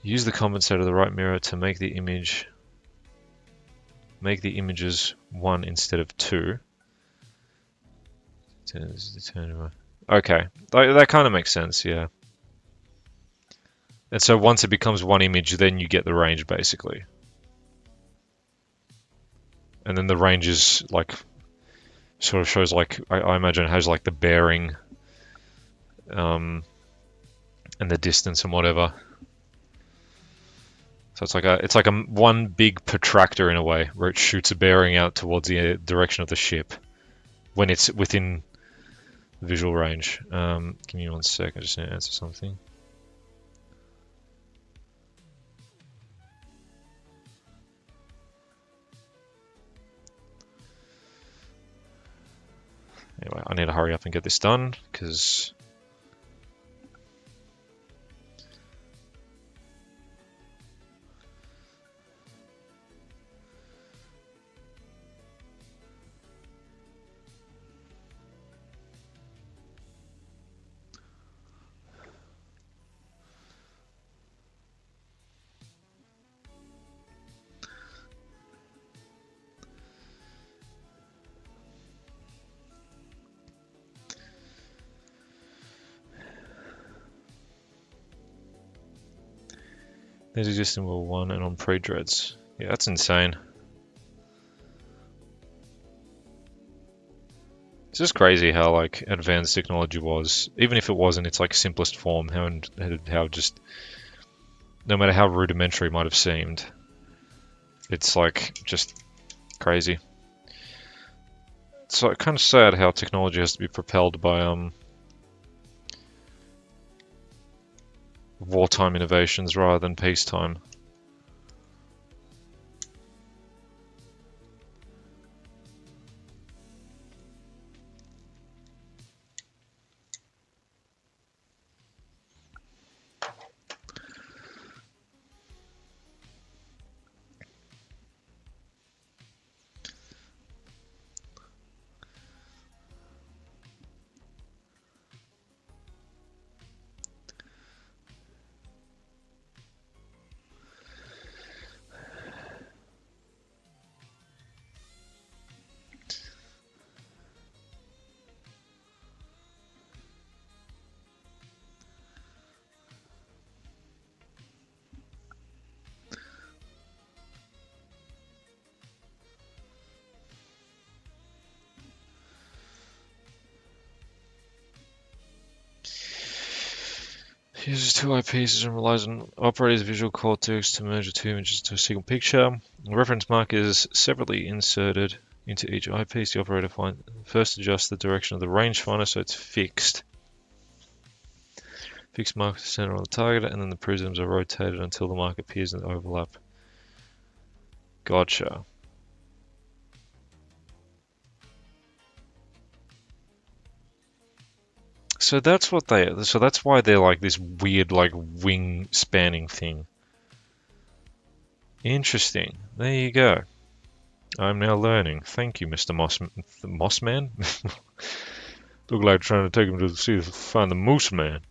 Use the compensator of the right mirror to make the images one instead of two. Okay, that kind of makes sense, yeah. And so once it becomes one image, then you get the range, basically. And then the range is like, sort of shows like, I imagine it has like the bearing, and the distance and whatever. So it's like a one big protractor in a way, where it shoots a bearing out towards the direction of the ship when it's within visual range. Give me 1 sec, I just need to answer something. Anyway, I need to hurry up and get this done, because these exist in World 1 and on pre-dreads. Yeah, that's insane. It's just crazy how like advanced technology was, even if it was in its like simplest form, how just, no matter how rudimentary it might have seemed, it's like just crazy. So kind of sad how technology has to be propelled by wartime innovations rather than peacetime. Uses two eyepieces and relies on operator's visual cortex to merge the two images into a single picture. The reference mark is separately inserted into each eyepiece. The operator first adjusts the direction of the rangefinder so it's fixed. Fixed mark is centered on the target, and then the prisms are rotated until the mark appears in the overlap. Gotcha. So that's what so that's why they're like this weird like wing spanning thing. Interesting. There you go. I'm now learning. Thank you, Mr. Mossman. Look like trying to take him to find the Moose Man.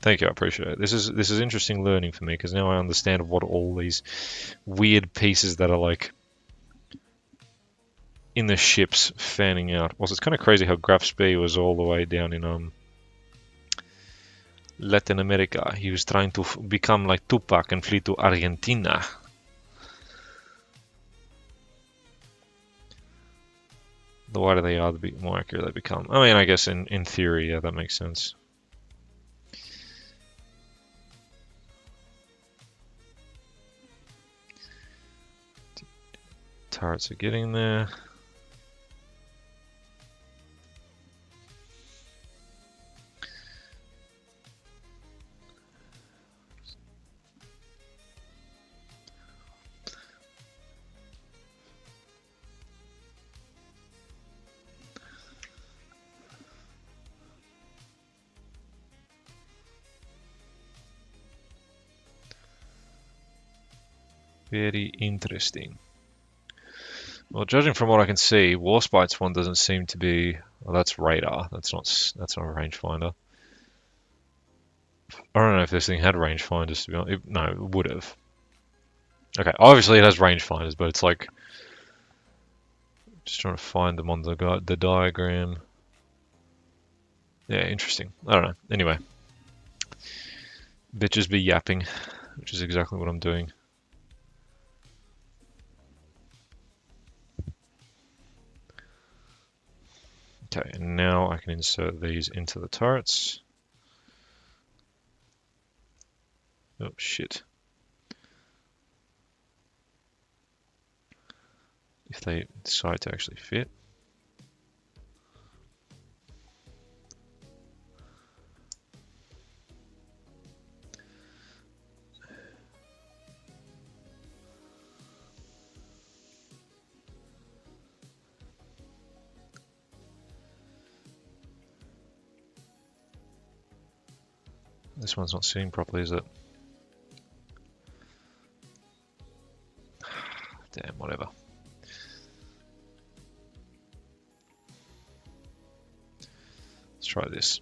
Thank you, I appreciate it. This is interesting learning for me because now I understand what all these weird pieces that are like in the ships fanning out. Also, it's kind of crazy how Graf-Spee was all the way down in Latin America. He was trying to become like Tupac and flee to Argentina. The wider they are, the more accurate they become. I mean, I guess in theory, yeah, that makes sense. Turrets are getting there. Very interesting. Well, judging from what I can see, Warspite's one doesn't seem to be. Well, that's radar. That's not a rangefinder. I don't know if this thing had rangefinders. To be honest, no, it would have. Okay, obviously it has rangefinders, but it's like just trying to find them on the diagram. Yeah, interesting. I don't know. Anyway, bitches be yapping, which is exactly what I'm doing. Okay, and now I can insert these into the turrets. Oh, shit. If they decide to actually fit. This one's not sitting properly, is it? Damn, whatever. Let's try this.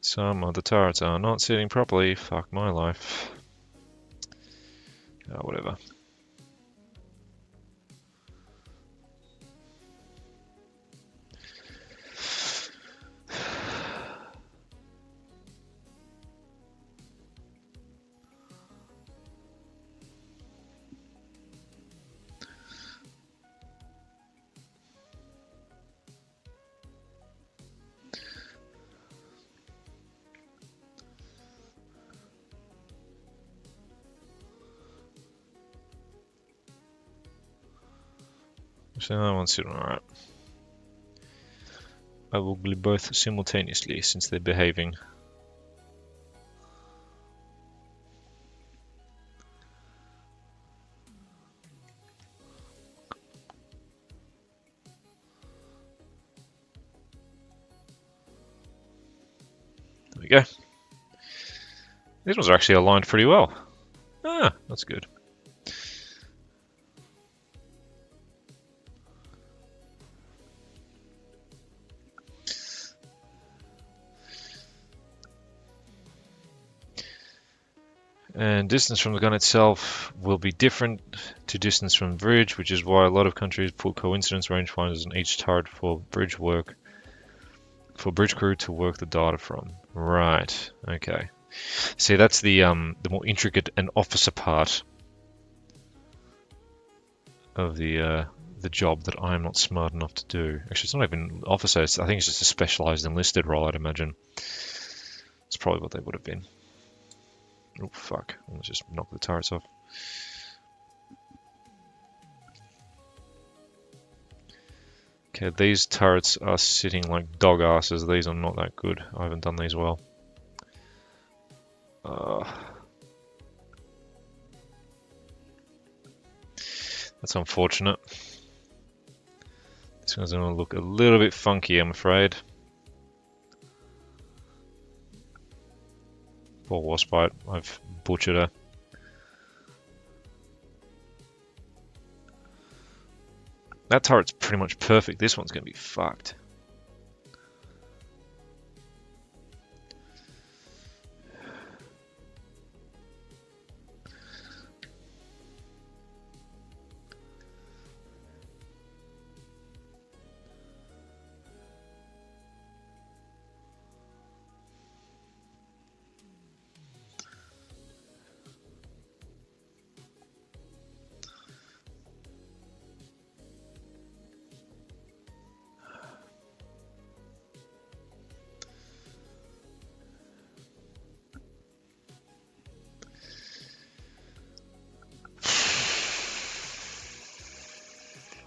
Some of the turrets are not sitting properly. Fuck my life. Whatever. So that one's sitting alright. I will glue both simultaneously since they're behaving go. These ones are actually aligned pretty well. Ah, that's good. And distance from the gun itself will be different to distance from the bridge, which is why a lot of countries put coincidence rangefinders on each turret for bridge crew to work the data from. Right. Okay. See, that's the more intricate and officer part of the job that I'm not smart enough to do. Actually, it's not even officer. I think it's just a specialized enlisted role, I'd imagine. It's probably what they would have been. Oh, fuck. Let's just knock the turrets off. Okay, these turrets are sitting like dog asses. These are not that good. I haven't done these well. That's unfortunate. This one's going to look a little bit funky, I'm afraid. Poor Warspite. I've butchered her. That turret's pretty much perfect. This one's going to be fucked.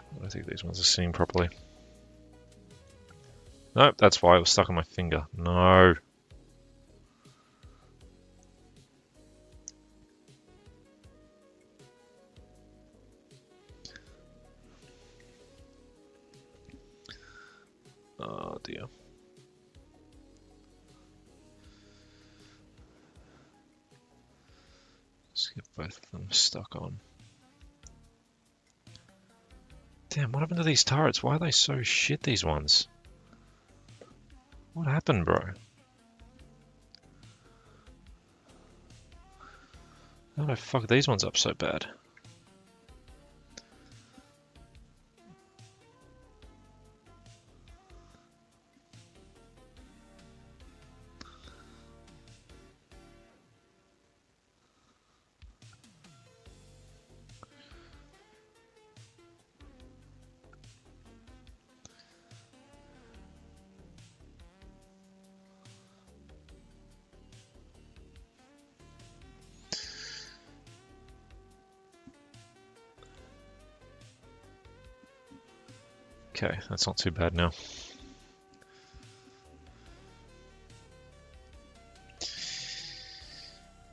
I don't think these ones are sitting properly. Nope, that's why it was stuck on my finger. No. Oh dear. Let's get both of them stuck on. Damn, what happened to these turrets? Why are they so shit, these ones? What happened, bro? How did I fuck these ones up so bad? Okay, that's not too bad now.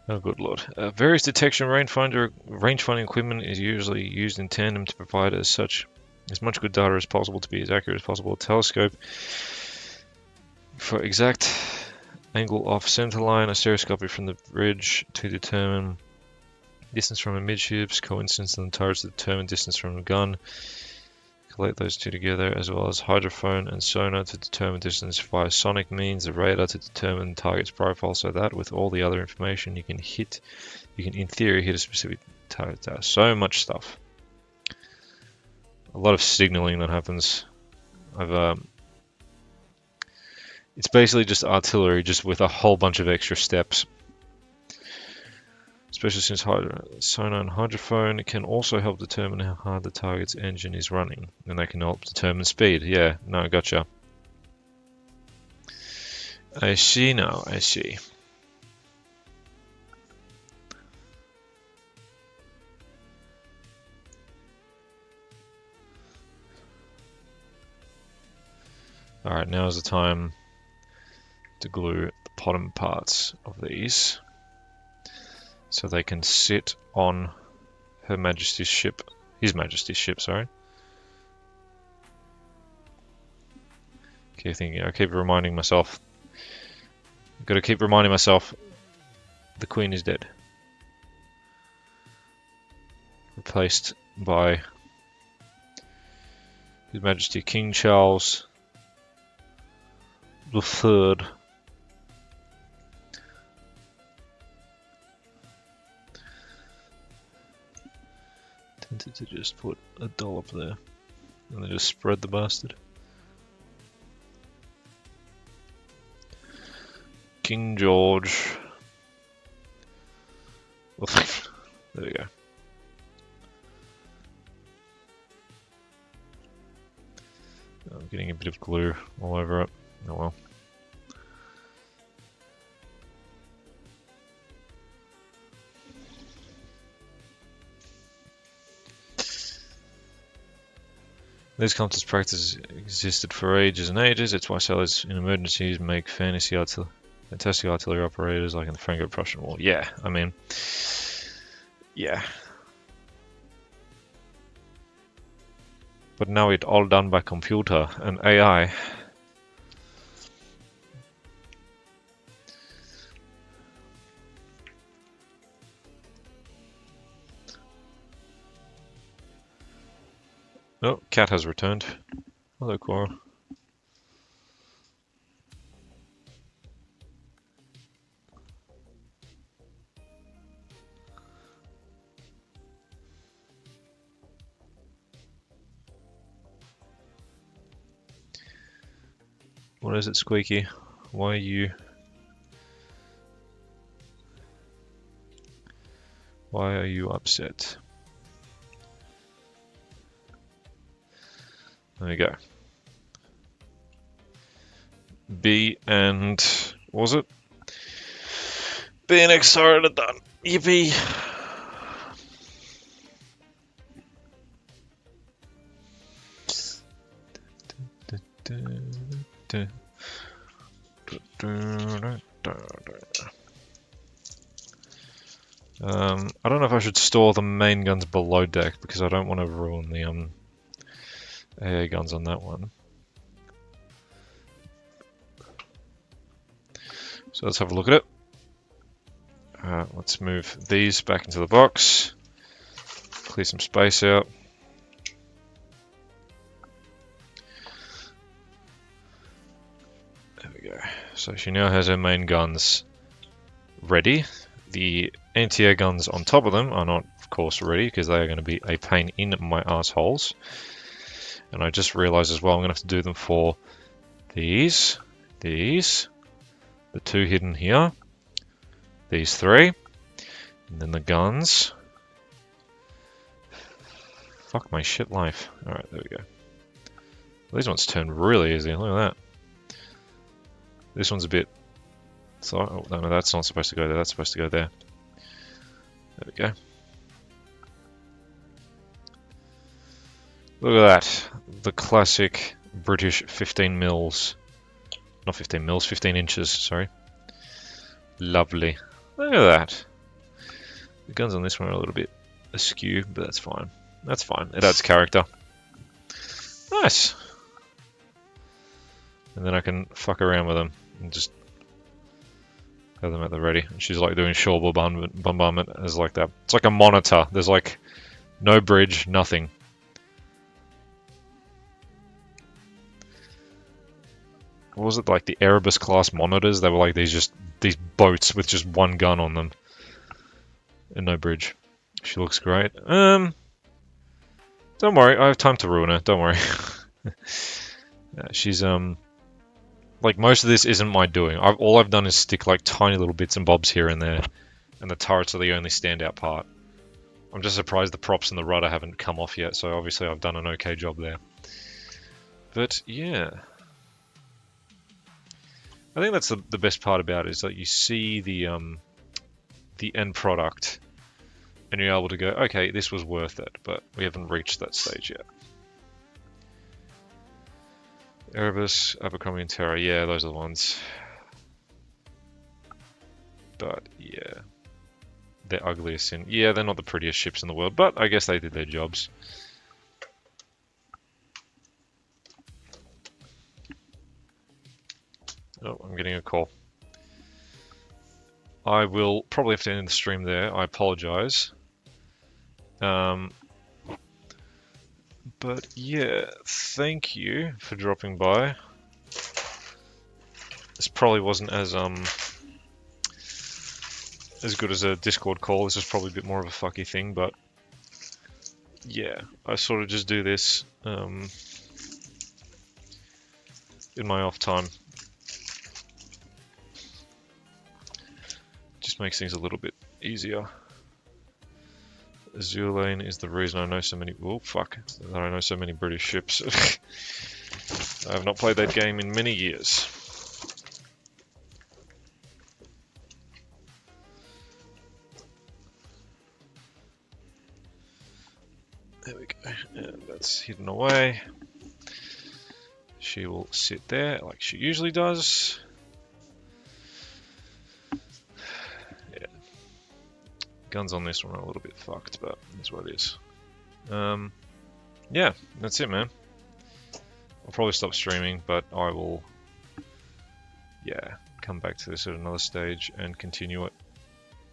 Oh, good lord. Various detection rangefinding equipment is usually used in tandem to provide as much good data as possible to be as accurate as possible. A telescope for exact angle off centerline, a stereoscopic from the bridge to determine distance from amidships, coincidence in the turrets to determine distance from the gun. Collect those two together, as well as hydrophone and sonar to determine distance via sonic means, the radar to determine target's profile, so that with all the other information you can in theory hit a specific target. So much stuff. A lot of signaling that happens. It's basically just artillery, just with a whole bunch of extra steps. Especially since sonar and hydrophone can also help determine how hard the target's engine is running, and they can help determine speed. Yeah, no, gotcha. I see now, I see. Alright, now is the time to glue the bottom parts of these, so they can sit on Her Majesty's ship, His Majesty's ship, sorry. I keep reminding myself, Got to keep reminding myself the Queen is dead. Replaced by His Majesty King Charles the Third. Tempted to just put a dollop there and then just spread the bastard. King George. There we go. I'm getting a bit of glue all over it. Oh well. This contest practice existed for ages and ages. It's why sailors in emergencies make fantastic artillery operators like in the Franco-Prussian War. Yeah, I mean, yeah. But now it's all done by computer and AI. Oh, cat has returned. Hello, Cora. What is it, Squeaky? Why are you upset? There we go. B and what was it? B and X are done. Yippee! I don't know if I should store the main guns below deck because I don't want to ruin the AA guns on that one. So let's have a look at it. Let's move these back into the box. Clear some space out. There we go. So she now has her main guns ready. The anti-air guns on top of them are not, of course, ready because they are going to be a pain in my assholes. And I just realized as well I'm going to have to do them for these, the two hidden here, these three, and then the guns. Fuck my shit life. Alright, there we go. These ones turn really easy, look at that. This one's a bit... So, oh, no, that's not supposed to go there, that's supposed to go there. There we go. Look at that. The classic British 15 mils. Not 15 mils, 15 inches, sorry. Lovely. Look at that. The guns on this one are a little bit askew, but that's fine. That's fine. It adds character. Nice. And then I can fuck around with them and just have them at the ready. And she's like doing shore bombardment as like that. It's like a monitor. There's like no bridge, nothing. What was it, like the Erebus class monitors? They were like these boats with just one gun on them and no bridge. She looks great. Don't worry, I have time to ruin her. Don't worry. She's like most of this isn't my doing. All I've done is stick like tiny little bits and bobs here and there, and the turrets are the only standout part. I'm just surprised the props and the rudder haven't come off yet. So obviously I've done an okay job there. But yeah. I think that's the best part about it, is that you see the end product and you're able to go, okay, this was worth it, but we haven't reached that stage yet. Erebus, Abercrombie and Terra, yeah, those are the ones. But yeah, they're ugliest in. Yeah, they're not the prettiest ships in the world, but I guess they did their jobs. Oh, I'm getting a call. I will probably have to end the stream there. I apologize. But yeah, thank you for dropping by. This probably wasn't as good as a Discord call. This is probably a bit more of a fucky thing, but yeah, I sort of just do this in my off time. Just makes things a little bit easier. Azure Lane is the reason I know so many. Oh fuck! That I know so many British ships. I have not played that game in many years. There we go. And that's hidden away. She will sit there like she usually does. Yeah. Guns on this one are a little bit fucked, but that's what it is. Yeah, that's it, man. I'll probably stop streaming, but I will, yeah, come back to this at another stage and continue it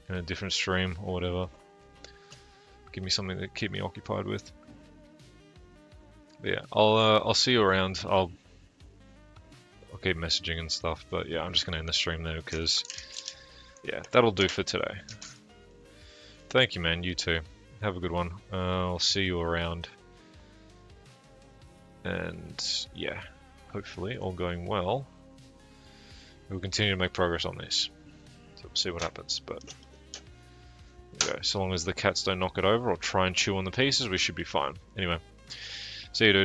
in a different stream or whatever. Give me something to keep me occupied with. But yeah, I'll see you around. I'll keep messaging and stuff, but yeah, I'm just gonna end the stream there because yeah, that'll do for today. Thank you, man. You too. Have a good one. I'll see you around. And yeah, hopefully all going well. We'll continue to make progress on this. So we'll see what happens. But there we go. So long as the cats don't knock it over or try and chew on the pieces, we should be fine. Anyway, see you, dude.